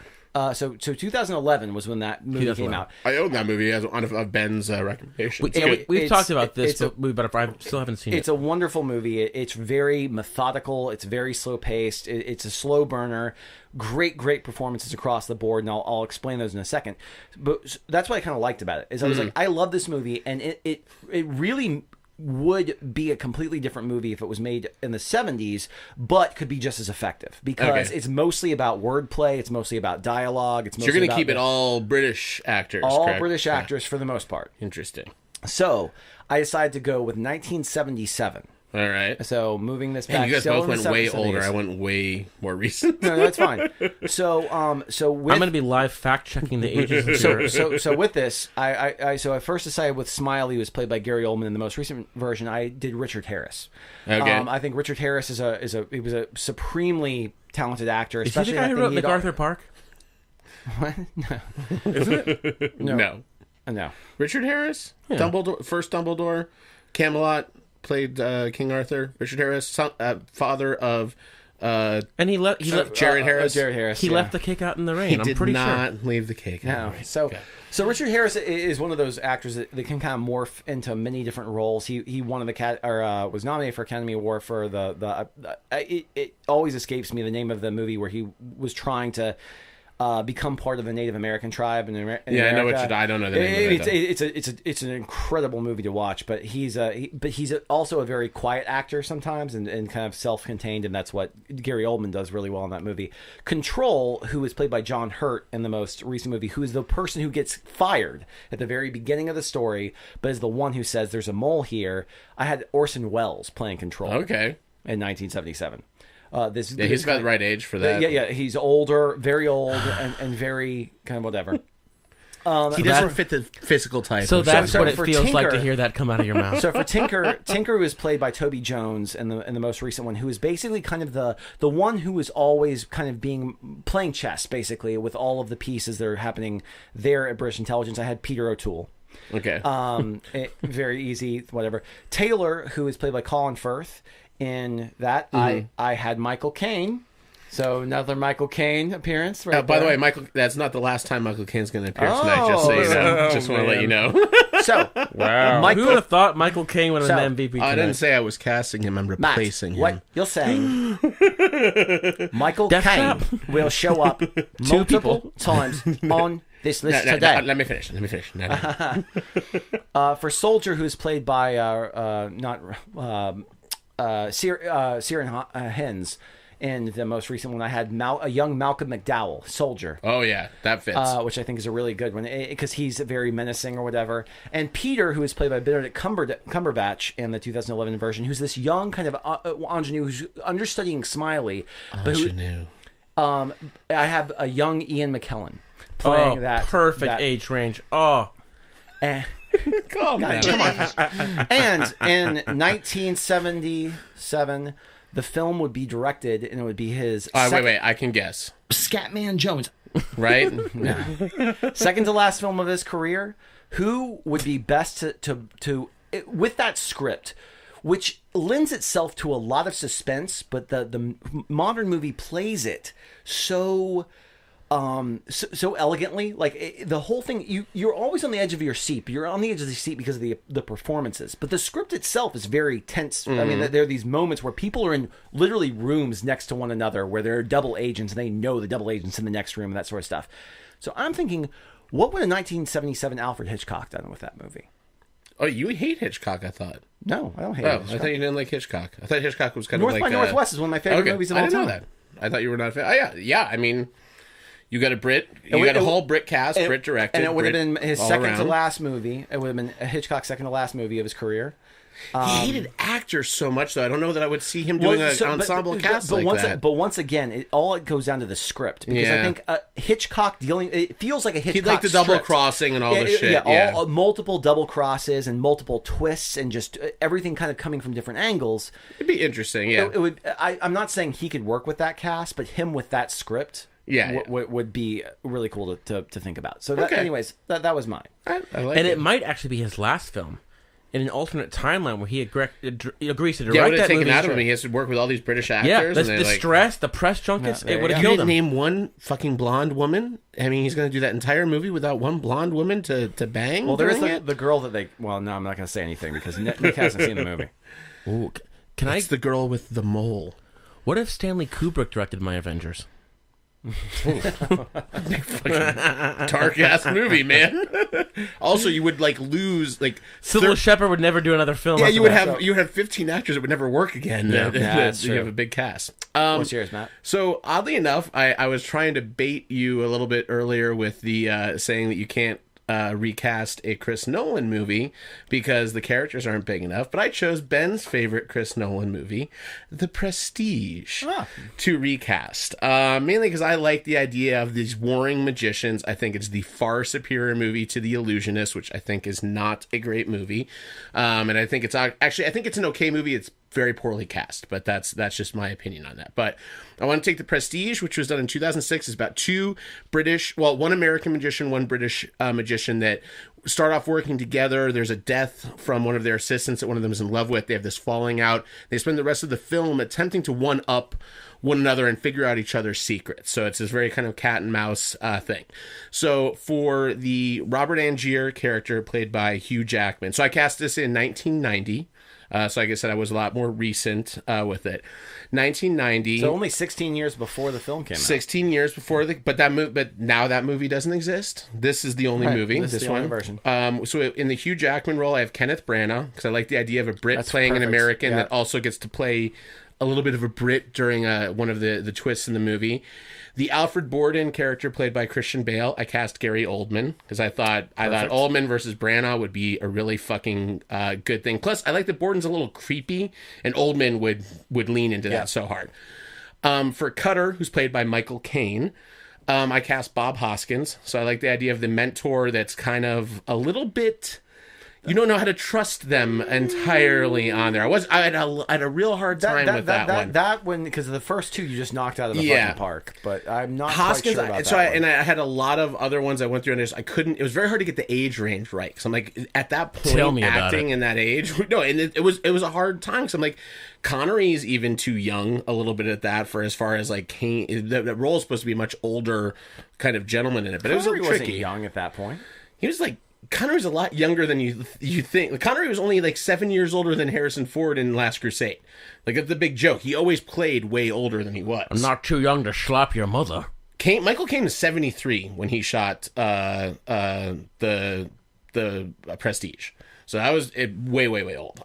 So 2011 was when that movie came out. I own that movie as one of Ben's recommendations. We've talked about this, but I still haven't seen it. It's a wonderful movie. It's very methodical. It's very slow paced. It's a slow burner. Great performances across the board, and I'll explain those in a second. But that's what I kind of liked about it. Is I was like, I love this movie, and it really would be a completely different movie if it was made in the 70s, but could be just as effective because it's mostly about wordplay. It's mostly about dialogue. It's mostly you're going to keep it all British actors, all correct? British actors for the most part. Interesting. So I decided to go with 1977. All right. So moving this back, you guys both went way older. I went way more recent. No, that's fine. So with, I'm going to be live fact checking the ages. So with this, I first decided with Smiley, who was played by Gary Oldman in the most recent version. I did Richard Harris. Okay. I think Richard Harris he was a supremely talented actor. Is he the guy who wrote MacArthur Park? What? No. Isn't it? No. Richard Harris, Yeah. Dumbledore, first Dumbledore, Camelot. Played King Arthur. Richard Harris, father of and he left Jared Harris. Jared Harris. He left the cake out in the rain. He I'm pretty did sure. not leave the cake out in the rain. So Richard Harris is one of those actors that can kind of morph into many different roles. He won was nominated for Academy Award for it always escapes me the name of the movie where he was trying to become part of the Native American tribe in America. I know what I don't know the name of it. It's an incredible movie to watch, but he's also a very quiet actor sometimes and kind of self-contained, and that's what Gary Oldman does really well in that movie. Control, who is played by John Hurt in the most recent movie, who is the person who gets fired at the very beginning of the story, but is the one who says there's a mole here. I had Orson Welles playing Control. Okay. In 1977. He's about the right age for that. Yeah, he's older, very old, and very kind of whatever. He doesn't fit the physical type. So that's what it feels Tinker, like to hear that come out of your mouth. So for Tinker was played by Toby Jones in the most recent one, who is basically kind of the one who is always kind of playing chess, basically, with all of the pieces that are happening there at British Intelligence. I had Peter O'Toole. Okay. Very easy, whatever. Taylor, who is played by Colin Firth. In that, I had Michael Caine. So another Michael Caine appearance. Right by the way, Michael, that's not the last time Michael Caine's going to appear tonight. Just so you know. Just want to let you know. So, wow. Who would have thought Michael Caine would have been MVP tonight? I didn't say I was casting him. I'm replacing him. What you're saying, Michael Caine will show up multiple times on this list today. Let me finish. For Soldier, who's played by Ciaran Hinds. In the most recent one, I had a young Malcolm McDowell, Soldier. Oh, yeah, that fits. Which I think is a really good one, because he's very menacing or whatever. And Peter, who is played by Benedict Cumberbatch in the 2011 version, who's this young kind of ingenue who's understudying Smiley. Ingenue. I have a young Ian McKellen playing that. Perfect age range. Oh. Come on. And in 1977... the film would be directed, and it would be his... wait, I can guess. Scatman Jones. Right? No. Second to last film of his career. Who would be best to with that script, which lends itself to a lot of suspense, but the modern movie plays it so elegantly, like the whole thing. You're always on the edge of your seat. But you're on the edge of the seat because of the performances. But the script itself is very tense. I mean, there are these moments where people are in literally rooms next to one another, where there are double agents, and they know the double agents in the next room, and that sort of stuff. So I'm thinking, What would a 1977 Alfred Hitchcock done with that movie? Oh, you hate Hitchcock, I thought. No, I don't hate Oh, Hitchcock. I thought you didn't like Hitchcock. I thought Hitchcock was kind North of by like... Northwest is one of my favorite movies of all time. I didn't know that. I thought you were not a fan. Oh, yeah. I mean, you got a Brit. You got a whole Brit cast, Brit directed. And it would have Brit been his all second around. to last movie. It would have been Hitchcock's second to last movie of his career. He hated actors so much, though. I don't know that I would see him doing an ensemble cast like that. But once again, it goes down to the script. Because I think Hitchcock it feels like a Hitchcock He'd like the double crossing and all this shit. Yeah, multiple double crosses and multiple twists and just everything kind of coming from different angles. It'd be interesting, yeah. It would. I'm not saying he could work with that cast, but him with that script would be really cool to think about. So, anyways, that was mine. I like and it might actually be his last film. In an alternate timeline where he agrees to direct yeah, that would have taken movie. out of him. He has to work with all these British actors. Yeah, and the stress, the press junkets, it would have You killed didn't him. name one fucking blonde woman? I mean, he's going to do that entire movie without one blonde woman to bang? Well, there is during it? the girl that they... Well, no, I'm not going to say anything because Nick hasn't seen the movie. Ooh, It's the girl with the mole. What if Stanley Kubrick directed my Avengers? Dark ass movie, man. Also, you would lose Sybil Shepherd would never do another film. Yeah, after you would that. have 15 actors that would never work again. Yeah, that's you true. have a big cast. What's yours, Matt? So oddly enough, I was trying to bait you a little bit earlier with the saying that you can't recast a Chris Nolan movie because the characters aren't big enough, but I chose Ben's favorite Chris Nolan movie, The Prestige, to recast. Mainly because I like the idea of these warring magicians. I think it's the far superior movie to The Illusionist, which I think is not a great movie. And I think it's actually, I think it's an okay movie. It's very poorly cast, but that's just my opinion on that. But I want to take The Prestige, which was done in 2006. It's about one American magician, one British magician that start off working together. There's a death from one of their assistants that one of them is in love with. They have this falling out. They spend the rest of the film attempting to one-up one another and figure out each other's secrets. So it's this very kind of cat and mouse thing. So for the Robert Angier character played by Hugh Jackman, so I cast this in 1990. So like I said, I was a lot more recent with it. 1990. So only 16 years before the film came out. 16 years before but now that movie doesn't exist. This is the only movie. This is the only version. So in the Hugh Jackman role, I have Kenneth Branagh because I like the idea of a Brit playing perfect. an American Yeah. that also gets to play a little bit of a Brit during one of the twists in the movie. The Alfred Borden character played by Christian Bale, I cast Gary Oldman because I thought Oldman versus Branagh would be a really fucking good thing. Plus, I like that Borden's a little creepy, and Oldman would lean into that so hard. For Cutter, who's played by Michael Caine, I cast Bob Hoskins. So I like the idea of the mentor that's kind of a little bit... You don't know how to trust them entirely on there. I had a real hard time with that one. That one, because the first two you just knocked out of the fucking park. But I'm not Hoskins, quite sure about so that and I had a lot of other ones I went through, and I couldn't. It was very hard to get the age range right because I'm like at that point, Tell me about acting in that age. No, and it was a hard time because I'm like Connery's even too young a little bit at that for as far as like Kane. The role is supposed to be a much older kind of gentleman in it, but it was a little tricky. Wasn't young at that point. He was like. Connery's a lot younger than you think. Like, Connery was only like 7 years older than Harrison Ford in Last Crusade. Like, that's the big joke. He always played way older than he was. I'm not too young to slap your mother. Michael Caine was 73 when he shot the Prestige. So that was way, way, way old.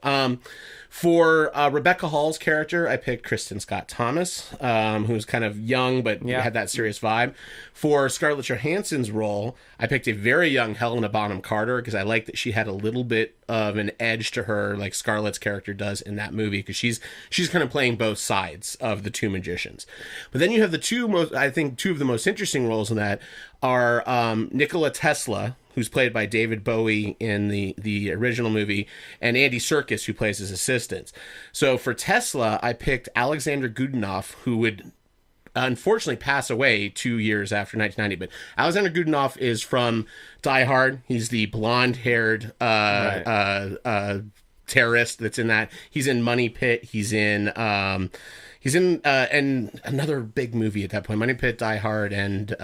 For Rebecca Hall's character, I picked Kristen Scott Thomas, who's kind of young but had that serious vibe. For Scarlett Johansson's role, I picked a very young Helena Bonham Carter because I like that she had a little bit of an edge to her, like Scarlett's character does in that movie, because she's kind of playing both sides of the two magicians. But then you have two of the most interesting roles in that are Nikola Tesla, who's played by David Bowie in the original movie, and Andy Serkis, who plays his assistants. So for Tesla, I picked Alexander Godunov, who would unfortunately pass away 2 years after 1990. But Alexander Godunov is from Die Hard. He's the blonde-haired terrorist that's in that. He's in Money Pit. He's in and another big movie at that point. Money Pit, Die Hard, and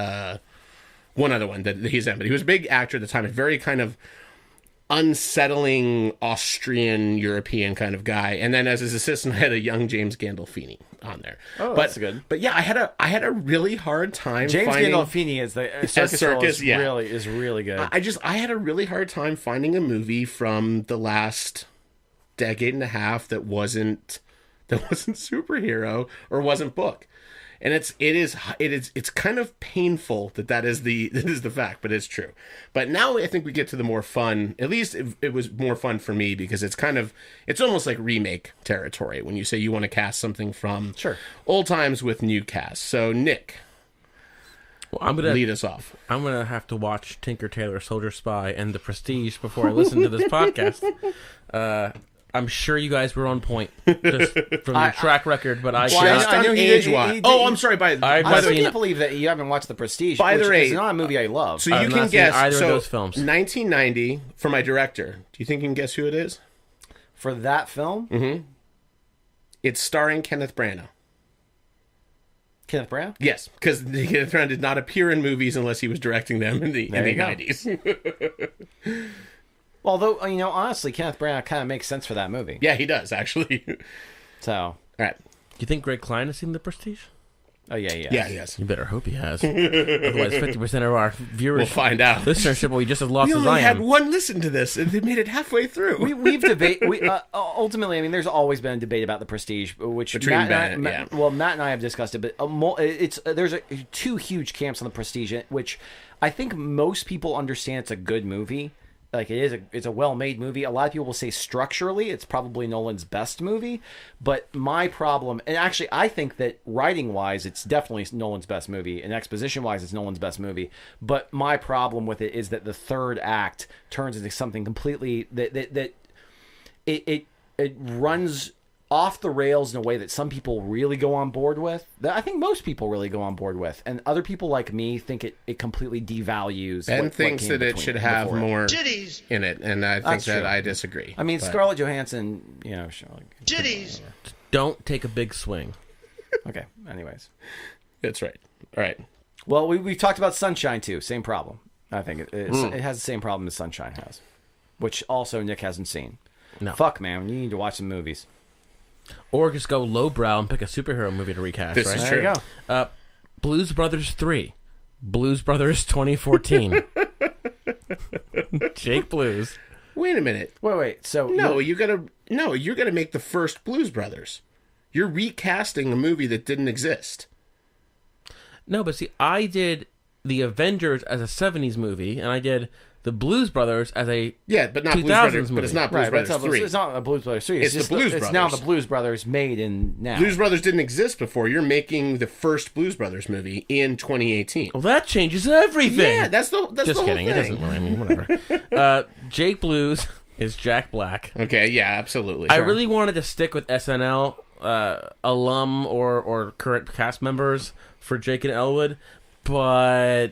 one other one that he's in. But he was a big actor at the time. A very kind of unsettling Austrian European kind of guy. And then as his assistant, I had a young James Gandolfini. on there. Oh, that's good. But yeah, I had a really hard time. James finding Gandolfini as the circus role is really good. I had a really hard time finding a movie from the last decade and a half that wasn't superhero or wasn't book. And it's kind of painful that is the fact, but it's true. But now I think we get to the more fun. At least it was more fun for me because it's almost like remake territory when you say you want to cast something from old times with new cast. So Nick, I'm gonna lead us off. I'm gonna have to watch Tinker Tailor Soldier Spy and The Prestige before I listen to this podcast. I'm sure you guys were on point just from your track record, but I know age-wise. Oh, I'm sorry. I can't believe that you haven't watched The Prestige. By the way, it's not a movie I love. So you can guess either of those films. 1990 for my director. Do you think you can guess who it is? For that film? Mm-hmm. It's starring Kenneth Branagh. Kenneth Branagh? Yes, because Kenneth Branagh did not appear in movies unless he was directing them in the 90s. Although, honestly, Kenneth Branagh kind of makes sense for that movie. Yeah, he does, actually. So. All right. Do you think Greg Klein has seen The Prestige? Oh, yeah, he has. Yeah, he has. You better hope he has. Otherwise, 50% of our viewers... We'll find out. Listenership will be just as lost as I am. We only had one listen to this, and they made it halfway through. We've debated... ultimately, there's always been a debate about The Prestige, which Matt and I have discussed it, but there's two huge camps on The Prestige, which I think most people understand it's a good movie. Like it's a well-made movie. A lot of people will say structurally it's probably Nolan's best movie, but my problem, and actually I think that writing-wise it's definitely Nolan's best movie, and exposition-wise it's Nolan's best movie. But my problem with it is that the third act turns into something completely that it runs off the rails in a way that some people really go on board with, that I think most people really go on board with, and other people like me think it completely devalues. Ben thinks that it should have more in it, and I think that I disagree. Scarlett Johansson, Jitties. Don't take a big swing. Okay. Anyways, that's right. All right. Well, we've talked about Sunshine too. Same problem. I think it has the same problem as Sunshine has, which also Nick hasn't seen. No. Fuck, man. You need to watch some movies. Or just go lowbrow and pick a superhero movie to recast. This is true. There you go. Blues Brothers 3. Blues Brothers 2014. Jake Blues. Wait a minute. Wait. So you're gonna make the first Blues Brothers. You're recasting a movie that didn't exist. No, but see, I did the Avengers as a 70s movie, and I did the Blues Brothers as a but not 2000s Blues Brothers, movie. But it's not Blues Brothers 3. It's not a Blues Brothers 3. It's the Blues Brothers. It's now the Blues Brothers made in now. Blues Brothers didn't exist before. You're making the first Blues Brothers movie in 2018. Well, that changes everything. Yeah, that's the just whole kidding. thing. It doesn't. Whatever. Jake Blues is Jack Black. Okay, yeah, absolutely. I really wanted to stick with SNL alum or current cast members for Jake and Elwood, but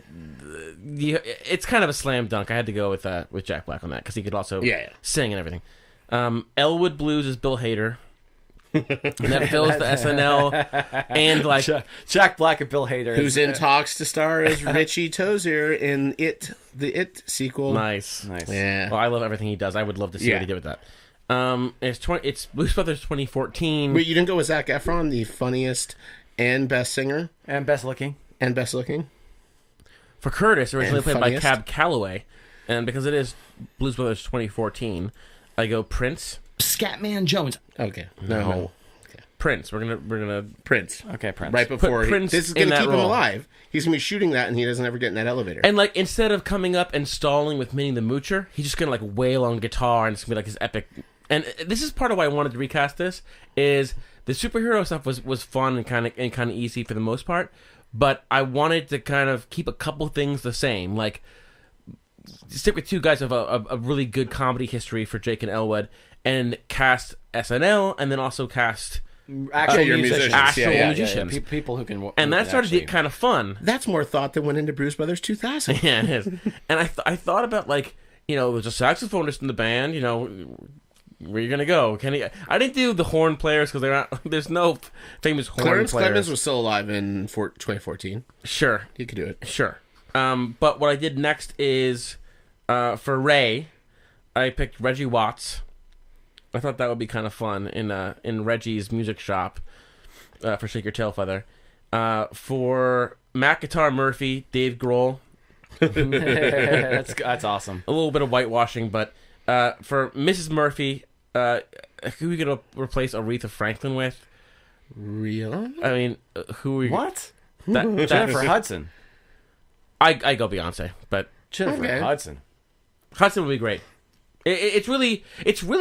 it's kind of a slam dunk. I had to go with Jack Black on that because he could also sing and everything. Elwood Blues is Bill Hader. And that fills the SNL and like Jack Black and Bill Hader, who's in talks to star as Richie Tozier in the It sequel. Nice. Yeah. Well, I love everything he does. I would love to see what he did with that. It's Blues Brothers 2014. Wait, you didn't go with Zac Efron, the funniest and best singer and best looking for Curtis, originally played by Cab Calloway, and because it is Blues Brothers 2014, I go Prince. Scatman Jones. Okay. No. Okay. Prince. We're gonna Prince. Okay, Prince. Right before Prince this is gonna keep him alive. He's gonna be shooting that, and he doesn't ever get in that elevator. And like instead of coming up and stalling with Minnie the Moocher, he's just gonna like wail on guitar, and it's gonna be like his epic. And this is part of why I wanted to recast this. Is the superhero stuff was fun and kind of easy for the most part, but I wanted to kind of keep a couple things the same, like stick with two guys of a really good comedy history for Jake and Elwood, and cast SNL, and then also cast actual musicians. People who can. And that started to get kind of fun. That's more thought than went into Blues Brothers 2000. Yeah, it is. And I thought about like there's a saxophonist in the band. Where you gonna go? I didn't do the horn players because they're not. There's no famous horn Clarence players. Clemens was still alive in 2014. Sure, he could do it. Sure. But what I did next is for Ray, I picked Reggie Watts. I thought that would be kind of fun in Reggie's music shop. for Shake Your Tail Feather. For Mac Guitar Murphy, Dave Grohl. That's awesome. A little bit of whitewashing, but for Mrs. Murphy, who are we going to replace Aretha Franklin with? Rihanna? I mean, who are we... What? Jennifer Hudson. I go Beyonce, but Jennifer Hudson. Hudson would be great. It's really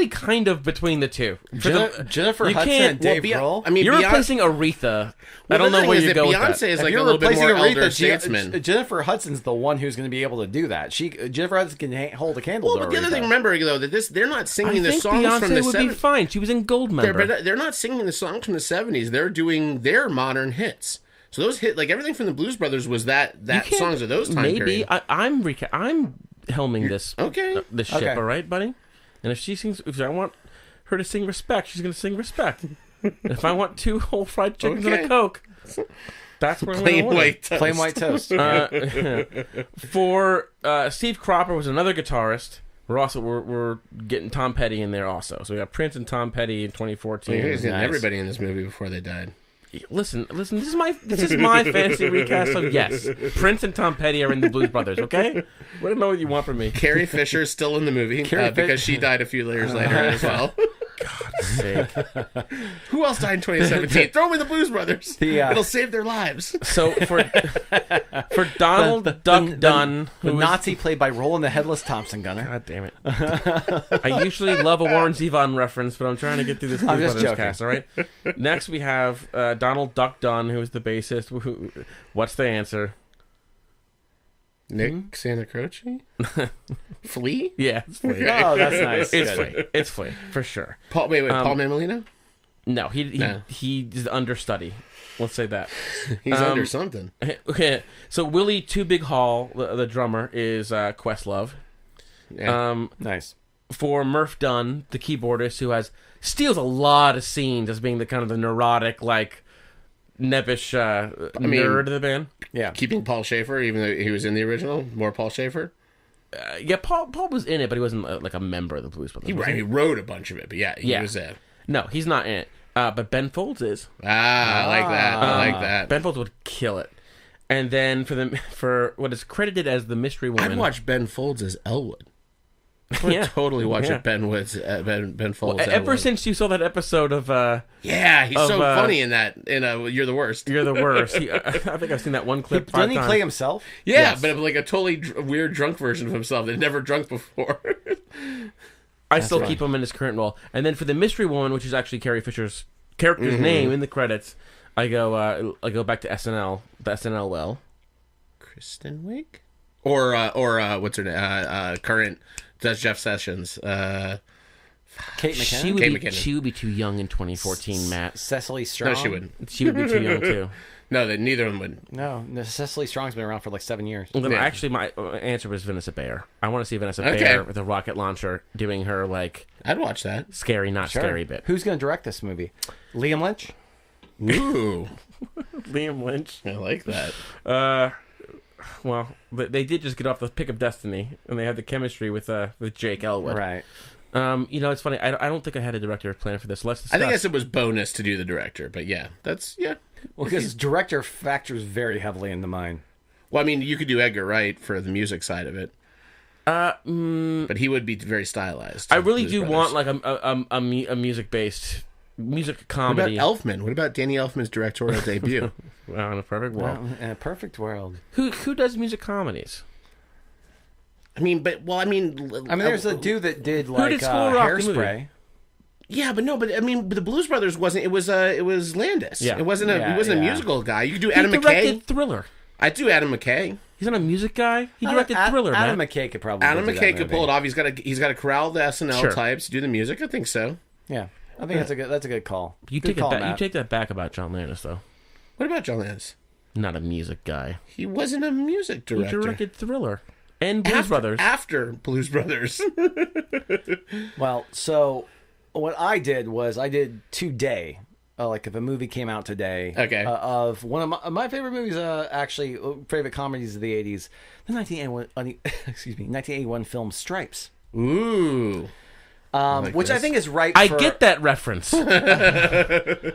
kind of between the two. Jennifer Hudson and Dave Grohl? I mean, you're replacing Aretha. I don't know where you go with that. Beyonce is like a little bit more elder statesman. Jennifer Hudson's the one who's going to be able to do that. Jennifer Hudson can hold a candle to Well, but the Aretha. other thing, remember, though, that they're not singing the songs Beyonce from the 70s. would be fine. She was in Goldmember. They're not singing the songs from the 70s. They're doing their modern hits. So those hit, like everything from the Blues Brothers was that songs of those time maybe period. I'm helming this this ship, Okay. all right, buddy? And if I want her to sing Respect, she's going to sing Respect. And if I want 2 whole fried chickens and a Coke, that's where I'm going to white toast. Plain white toast. For Steve Cropper was another guitarist. We're getting Tom Petty in there also. So we got Prince and Tom Petty in 2014. He was getting everybody in this movie before they died. Listen. This is my fantasy recast. So yes, Prince and Tom Petty are in the Blues Brothers. Okay, I don't know what you want from me. Carrie Fisher's still in the movie because she died a few years later as well. God's sake. Who else died in 2017? Throw them in the Blues Brothers. It'll save their lives. So for Donald Duck Dunn, the Nazi played by Roland the Headless Thompson Gunner. God damn it! I usually love a Warren Zevon reference, but I'm trying to get through this Blues Brothers joking. cast. All right. Next we have Donald Duck Dunn, who is the bassist. What's the answer? Nick Santa Croce? Flea? Yeah, it's Flea. Oh, that's nice. It's Flea. It's Flea for sure. Paul Mamolino? No, he's understudy. Let's say that. He's under something. Okay, so Willie Too Big Hall, the drummer, is Questlove. Yeah. Nice. For Murph Dunn, the keyboardist, who steals a lot of scenes as being the kind of the neurotic, like nebbish nerd of the band. Yeah. Keeping Paul Schaefer, even though he was in the original, more Paul Schaefer. Yeah, Paul was in it, but he wasn't like a member of the Blues Brothers. He wrote a bunch of it, but he was there. No, he's not in it. But Ben Folds is. I like that. I like that. Ben Folds would kill it. And then for what is credited as the Mystery Woman, I'd watch Ben Folds as Elwood. I would totally watch it. Ben Folds. Ever since you saw that episode of he's so funny in that. You're the Worst. You're the Worst. I think I've seen that one clip. Didn't he play himself? Yeah, Yes. but like a totally weird drunk version of himself that never drunk before. I still keep him in his current role. And then for the Mystery Woman, which is actually Carrie Fisher's character's name in the credits, I go back to SNL. The SNL well. Kristen Wiig, or what's her name? Current. That's Jeff Sessions. Kate McKinnon? She would be too young in 2014, Matt. Cecily Strong? No, she wouldn't. She would be too young, too. No, neither of them would. No, Cecily Strong's been around for like 7 years. Well, then actually, my answer was Vanessa Bayer. I want to see Vanessa Bayer with a rocket launcher doing her, like... I'd watch that. Scary, not scary bit. Who's going to direct this movie? Liam Lynch? Ooh. Liam Lynch. I like that. Well, they did just get off the Pick of Destiny, and they had the chemistry with Jake Elwood. Right. It's funny. I don't think I had a director plan for this. Let's discuss. I think I said it was bonus to do the director, but that's. Well, because director factors very heavily into mine. Well, I mean, you could do Edgar Wright for the music side of it. But he would be very stylized. I really do want like a music-based music comedy. What about Elfman? What about Danny Elfman's directorial debut? Wow, in a perfect world. Well, in a perfect world. Who does music comedies? I mean, there's a dude that did like did School Rock the movie? Hairspray. Yeah, but the Blues Brothers wasn't. It was Landis. Yeah. It wasn't a musical guy. You could do Adam He directed McKay. Thriller. I'd do Adam McKay. He's not a music guy. He directed Thriller. Adam Matt. McKay could probably. Adam do that McKay could movie. pull it off. He's got to corral the SNL types, do the music. I think so. Yeah, I think that's a good call. You Good take call, it back. Matt. You take that back about John Landis, though. What about John Landis? Not a music guy. He wasn't a music He director. directed Thriller and Blues Brothers. After Blues Brothers. Well, so what I did was I did today. Like if a movie came out today, of one of my favorite movies, actually favorite comedies of the '80s, the 1981 film Stripes. Ooh, which I think is right. I get that reference.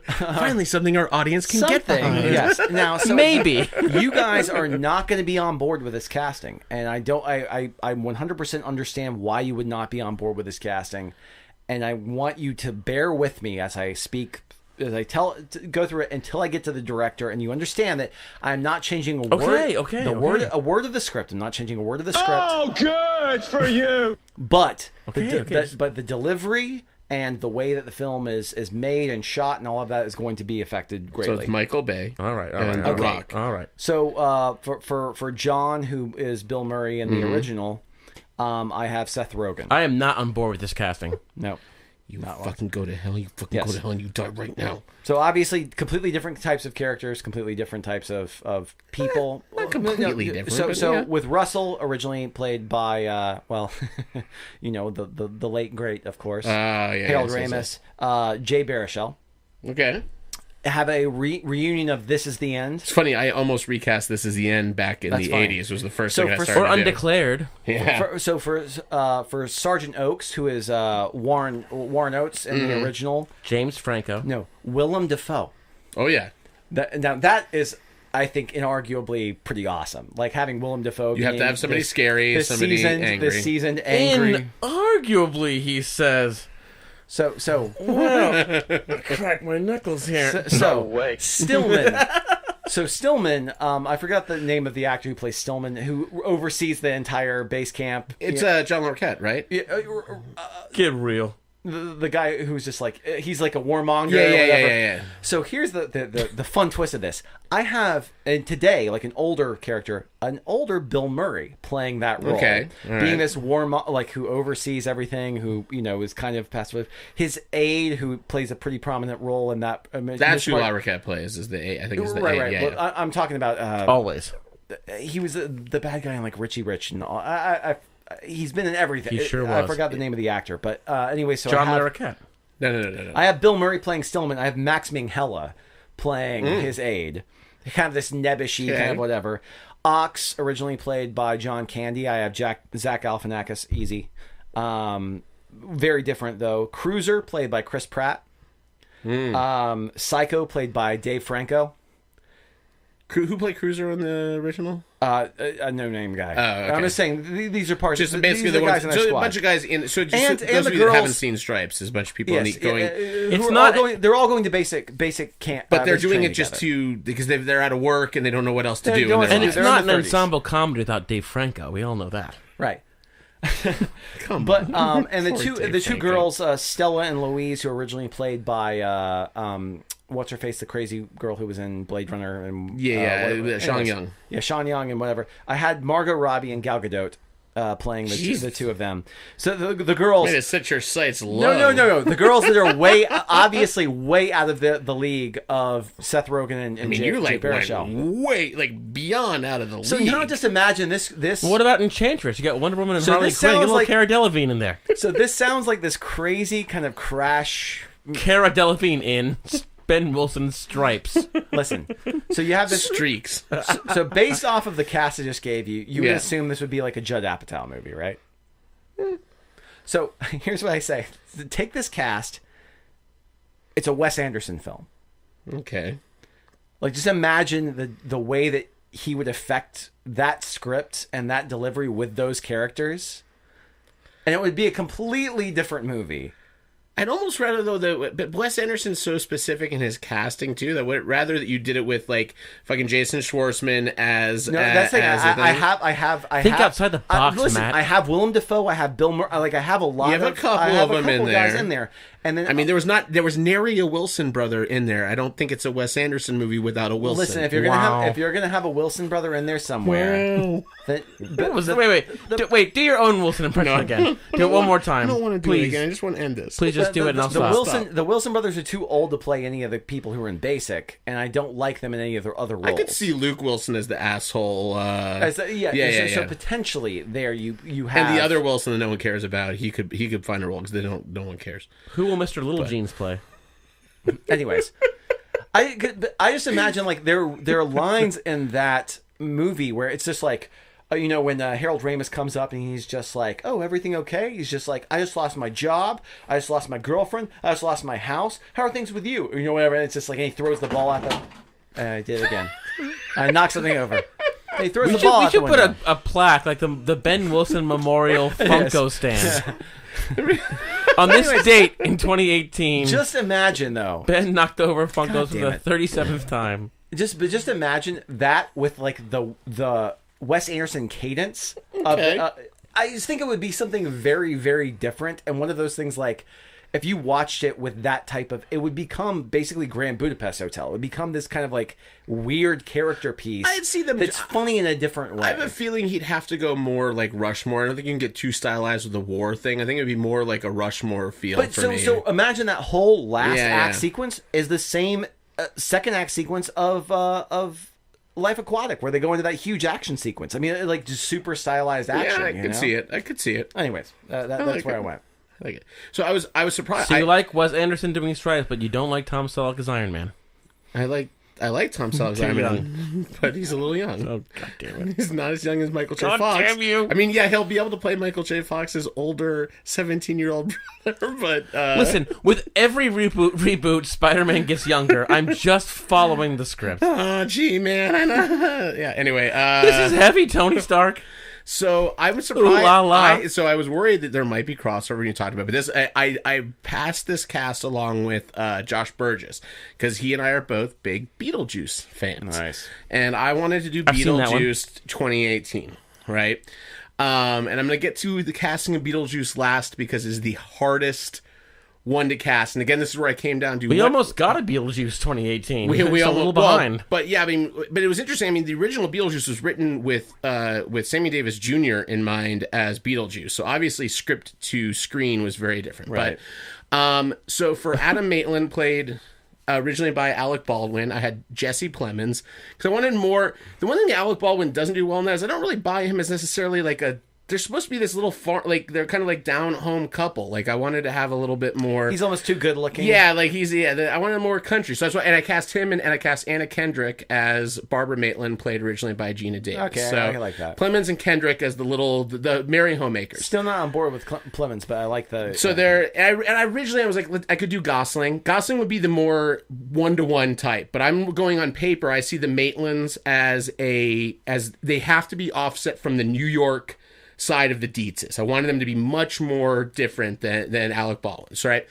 Finally, something our audience can get behind. Yes. Now, so maybe you guys are not going to be on board with this casting, and I 100% understand why you would not be on board with this casting, and I want you to bear with me as I speak. As I go through it until I get to the director, and you understand that I'm not changing a word. A word of the script. I'm not changing a word of the script. Oh, good for you. But but the delivery and the way that the film is made and shot and all of that is going to be affected greatly. So it's Michael Bay. All right. And The Rock. All right. So for John, who is Bill Murray in the original, I have Seth Rogen. I am not on board with this casting. No. You fucking go to hell. You fucking go to hell and you die right now. So obviously, completely different types of characters, completely different types of people. Not completely different. So with Russell, originally played by, the late great, of course, Harold Ramis, Jay Baruchel. Okay. Have a reunion of This Is the End. It's funny, I almost recast This Is the End back in the 80s. Was the first thing I started for Undeclared. Yeah. For Sergeant Oakes, who is Warren Oates in the original. James Franco. No, Willem Dafoe. Oh, yeah. That is, I think, inarguably pretty awesome. Like having Willem Dafoe. You have to have somebody scary, somebody angry. This season, angry. Inarguably, he says. So wow, I cracked my knuckles here. Stillman. So Stillman, I forgot the name of the actor who plays Stillman, who oversees the entire base camp. It's John Larroquette, right? Get real. The guy who's just like, he's like a warmonger. Yeah. So here's the fun twist of this. I have, and today, like an older character, an older Bill Murray playing that role. Okay. Being this who oversees everything, who, is kind of passive. His aide, who plays a pretty prominent role in that. That's who Larroquette plays, is the aide. I think is the aide. Right. Yeah, well, I'm talking about... Always. He was the bad guy in like Richie Rich and all. He's been in everything. He sure was. I forgot the name of the actor, but anyway, so John Larroquette. No. I have Bill Murray playing Stillman. I have Max Minghella playing his aide. Kind of this nebbishy kind of whatever. Ox, originally played by John Candy. I have Zach Galifianakis. Easy. Very different though. Cruiser, played by Chris Pratt. Psycho, played by Dave Franco. Who played Cruiser in the original? A no-name guy. Oh, okay. I'm just saying these are parts. Just basically the guys ones. in So a squad. bunch of guys in. So just And those the of you that girls- haven't seen Stripes, there's a bunch of people Yes, going. It's who are not- all going. They're all going to basic camp. But they're basic doing training it just together. because they're out of work and they don't know what else to They're do. doing in it- And their it's life. they're in not an the 30s. ensemble comedy without Dave Franco. We all know that. Right. But And the Poor Dave two Franco. girls, Stella and Louise, who were originally played by what's her face, the crazy girl who was in Blade Runner and Sean Young. Yeah, Sean Young and whatever. I had Margot Robbie and Gal Gadot playing the two of them. So the girls. Way to set your sights low. No. The girls that are obviously way out of the league of Seth Rogen and Jay Baruchel. Way beyond out of the league. So now just imagine this. What about Enchantress? You got Wonder Woman and So Harley this Quinn. Get a sounds little like- Cara Delevingne in there. So this sounds like this crazy kind of crash. Cara Delevingne in Ben Wilson's Stripes. Listen, so you have this streaks. So based off of the cast I just gave you, you would Yeah. assume this would be like a Judd Apatow movie, right? So here's what I say: take this cast. It's a Wes Anderson film. Okay. Like, just imagine the way that he would affect that script and that delivery with those characters, and it would be a completely different movie. I'd almost rather but Wes Anderson's so specific in his casting too that rather that you did it with like fucking Jason Schwartzman as. No, that's the thing. I have. Think outside the box, listen, Matt. I have Willem Dafoe. I have Bill Murray. Like, I have a lot. You have a couple of them in guys there. in there, and then I mean, there was nary a Wilson brother in there. I don't think it's a Wes Anderson movie without a Wilson. Listen, if you're gonna have a Wilson brother in there somewhere, wait, do your own Wilson impression again. Do it one more time. I don't want to do it again. I just want to end this. Please just do it and I'll stop. The Wilson brothers are too old to play any of the people who are in Basic, and I don't like them in any of their other roles. I could see Luke Wilson as the asshole. So potentially there you have. And the other Wilson that no one cares about, he could find a role because no one cares. Who will Mr. Little Jeans play? Anyways, I just imagine like there are lines in that movie where it's just like, when Harold Ramis comes up and he's just like, "Oh, everything okay?" He's just like, "I just lost my job. I just lost my girlfriend. I just lost my house. How are things with you?" Whatever. And it's just like, and he throws the ball at them. I did it again. I knocked something over. He throws the ball. We should put a plaque like the Ben Wilson Memorial Funko stand. On this date in 2018. Just imagine though. Ben knocked over Funkos for the 37th time. Just imagine that with like the Wes Anderson cadence. Okay. I just think it would be something very, very different, and one of those things like, if you watched it with that type of, it would become basically Grand Budapest Hotel. It would become this kind of like weird character piece. I'd see them. That's funny in a different way. I have a feeling he'd have to go more like Rushmore. I don't think you can get too stylized with the war thing. I think it'd be more like a Rushmore feel for me. So imagine that whole last act sequence is the same second act sequence of Life Aquatic, where they go into that huge action sequence. I mean, like just super stylized action. Yeah, I could see it. Anyways, that's where I went. I like it. So I was surprised. So you like Wes Anderson doing Stripes, but you don't like Tom Selleck as Iron Man. I like Tom Selleck as Iron Man, but he's a little young. Oh, God damn it. He's not as young as Michael J. God Fox. damn you. I mean, yeah, he'll be able to play Michael J. Fox's older 17-year-old brother, but... Listen, with every reboot, Spider-Man gets younger. I'm just following the script. Oh, gee, man. I know. Yeah, anyway. This is heavy, Tony Stark. So I was surprised. Ooh, la, la. So I was worried that there might be crossover when you talked about it. But this, I passed this cast along with Josh Burgess because he and I are both big Beetlejuice fans. Nice. And I wanted to do Beetlejuice 2018, right? And I'm going to get to the casting of Beetlejuice last because it's the hardest one to cast. And again, this is where I came down to... We almost got a Beetlejuice 2018. We a little behind. But yeah, I mean, but it was interesting. I mean, the original Beetlejuice was written with Sammy Davis Jr. in mind as Beetlejuice. So obviously script to screen was very different. Right. But so for Adam Maitland, played originally by Alec Baldwin, I had Jesse Plemons. Because I wanted more... The one thing Alec Baldwin doesn't do well in that is I don't really buy him as necessarily like a... They're supposed to be this little they're kind of like down home couple. Like I wanted to have a little bit more. He's almost too good looking. Yeah, like I wanted more country. So that's why, and I cast him and I cast Anna Kendrick as Barbara Maitland, played originally by Gina Davis. Okay, so I like that. Plemons and Kendrick as the merry homemakers. Still not on board with Plemons, but I like the. So originally I was like, I could do Gosling. Gosling would be the more 1-to-1 type, but I'm going on paper. I see the Maitlands as they have to be offset from the New York side of the Dietzes. I wanted them to be much more different than Alec Baldwin's, right?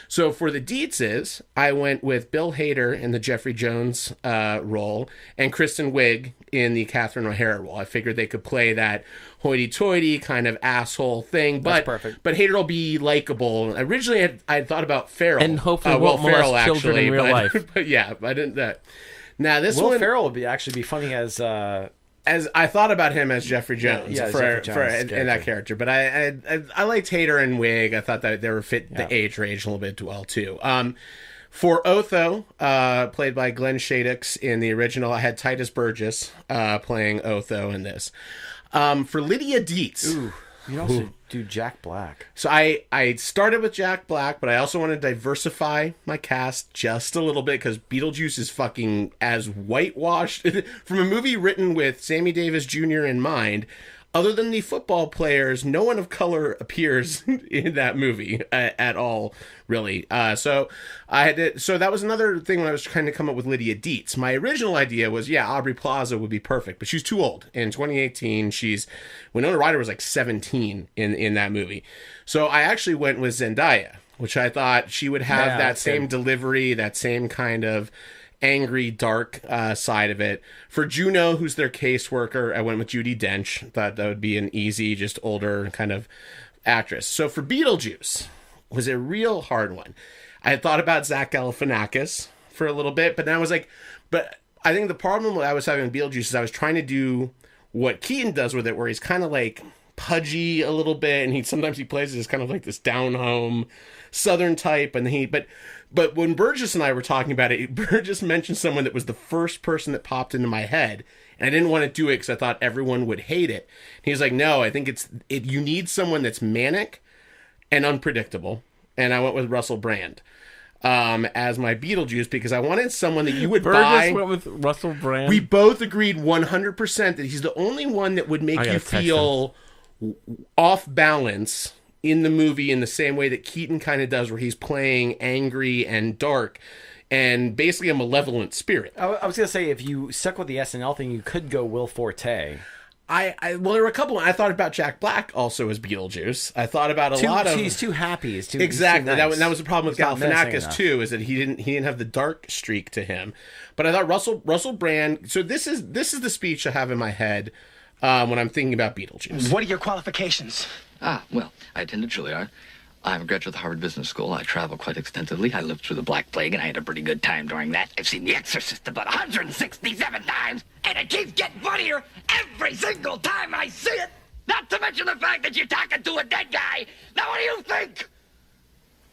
So for the Dietzes, I went with Bill Hader in the Jeffrey Jones role and Kristen Wiig in the Catherine O'Hara role. I figured they could play that hoity-toity kind of asshole thing, but that's perfect. But Hader will be likable. Originally, I had thought about Ferrell, and hopefully won't molest children in real life. But yeah, I didn't. Now this Will Ferrell would actually be funny as I thought about him as Jeffrey Jones, Jeffrey Jones in that character, but I liked Hader and Wig. I thought that they were fit the age range a little bit well too. For Otho, played by Glenn Shadix in the original, I had Titus Burgess playing Otho in this. For Lydia Dietz, you also do Jack Black. So I started with Jack Black, but I also want to diversify my cast just a little bit because Beetlejuice is fucking as whitewashed from a movie written with Sammy Davis Jr. in mind. Other than the football players, no one of color appears in that movie at all, really. So that was another thing when I was trying to come up with Lydia Dietz. My original idea was, Aubrey Plaza would be perfect, but she's too old. In 2018, Winona Ryder was like 17 in that movie. So I actually went with Zendaya, which I thought she would have that same delivery, that same kind of angry, dark side of it. For Juno, who's their caseworker, I went with Judi Dench. Thought that would be an easy, just older kind of actress. So for Beetlejuice, was a real hard one. I had thought about Zach Galifianakis for a little bit, but then I was like, but I think the problem I was having with Beetlejuice is I was trying to do what Keaton does with it, where he's kind of like pudgy a little bit, and sometimes he plays as kind of like this down home Southern type, But when Burgess and I were talking about it, Burgess mentioned someone that was the first person that popped into my head, and I didn't want to do it because I thought everyone would hate it. And he was like, "No, I think you need someone that's manic and unpredictable," and I went with Russell Brand. as my Beetlejuice because I wanted someone that you would Burgess buy. went with Russell Brand. We both agreed 100% that he's the only one that would make you feel off balance in the movie in the same way that Keaton kind of does, where he's playing angry and dark and basically a malevolent spirit. I was going to say, if you stuck with the SNL thing, you could go Will Forte. Well, there were a couple. I thought about Jack Black also as Beetlejuice. I thought about a lot of. He's too happy. Exactly. He's too nice. That was the problem with Galifianakis too, is that he didn't have the dark streak to him. But I thought Russell Brand. So this is the speech I have in my head when I'm thinking about Beetlejuice. What are your qualifications? Well, I attended Juilliard. I'm a graduate of the Harvard Business School. I travel quite extensively. I lived through the Black Plague, and I had a pretty good time during that. I've seen The Exorcist about 167 times, and it keeps getting funnier every single time I see it. Not to mention the fact that you're talking to a dead guy. Now, what do you think?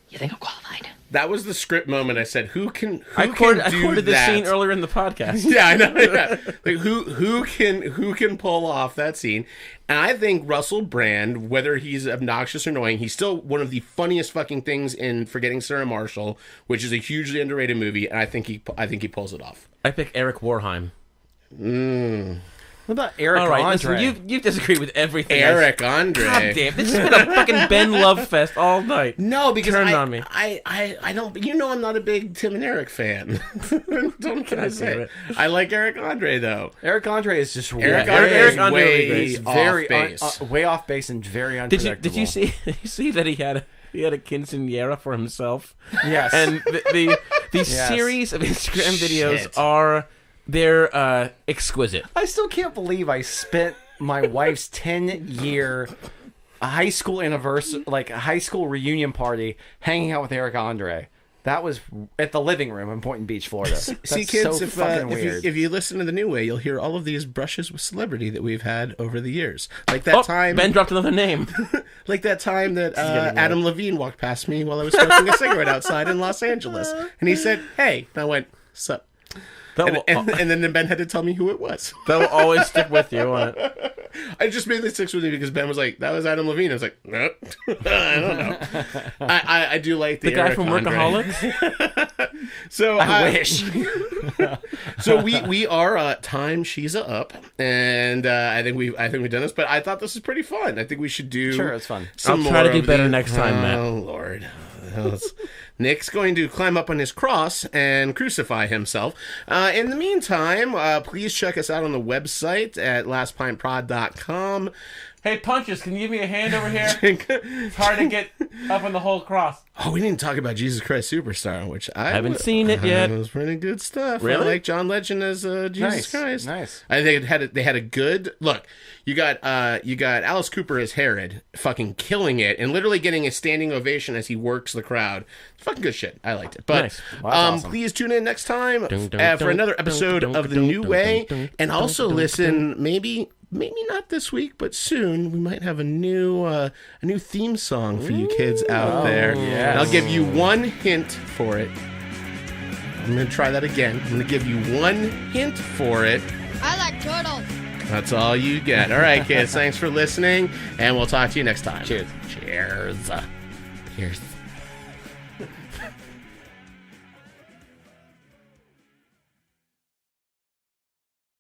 You think I'm qualified? That was the script moment. I said, "Who can I do quoted this that?" scene earlier in the podcast. Yeah, I know. Yeah. Like who can pull off that scene? And I think Russell Brand, whether he's obnoxious or annoying, he's still one of the funniest fucking things in Forgetting Sarah Marshall, which is a hugely underrated movie. And I think he pulls it off. I pick Eric Warheim. What about Eric All right, Andre? listen, you disagree with everything. Eric Andre. God damn, this has been a fucking Ben Love fest all night. No, because Turn on me. I don't. You know, I'm not a big Tim and Eric fan. Don't can I say it? I like Eric Andre though. Eric Andre is just Eric weird. Andre is very way off base and very unpredictable. Did you see that he had a quinceañera for himself? Yes. And the Yes. series of Instagram videos they're exquisite. I still can't believe I spent my wife's 10-year high school anniversary, like a high school reunion party, hanging out with Eric Andre. That was at the living room in Boynton Beach, Florida. That's See, kids, so fucking weird. if you listen to The New Way, you'll hear all of these brushes with celebrity that we've had over the years. Like that time... Ben dropped another name. Like that time that Adam Levine walked past me while I was smoking a cigarette outside in Los Angeles. And he said, "Hey." And I went, "Sup?" And then Ben had to tell me who it was. That will always stick with you, won't it? I just mainly sticks with me because Ben was like, "That was Adam Levine." I was like, "Nope." I don't know. I do like the guy Eric from Andre. Workaholics. So I wish. So we are time she's up, and I think we've done this, but I thought this was pretty fun. I think we should do. Sure, it's fun. I'll try to do better next time, Matt. Oh Lord. Nick's going to climb up on his cross and crucify himself. In the meantime, please check us out on the website at lastpintprod.com. Hey, Punches, can you give me a hand over here? It's hard to get up on the whole cross. Oh, we didn't talk about Jesus Christ Superstar, which I haven't seen it yet. It was pretty good stuff. Really? I like John Legend as Jesus Christ. Nice. I think they had a good look. You got Alice Cooper as Herod, fucking killing it, and literally getting a standing ovation as he works the crowd. It's fucking good shit. I liked it. But nice. Well, that's awesome. Please tune in next time for another episode of The New Way, and also listen maybe not this week, but soon we might have a new theme song for you kids out there. Yes. And I'll give you one hint for it. I'm going to try that again. I'm going to give you one hint for it. I like turtles. That's all you get. All right, kids. Thanks for listening, and we'll talk to you next time. Cheers. Cheers. Cheers.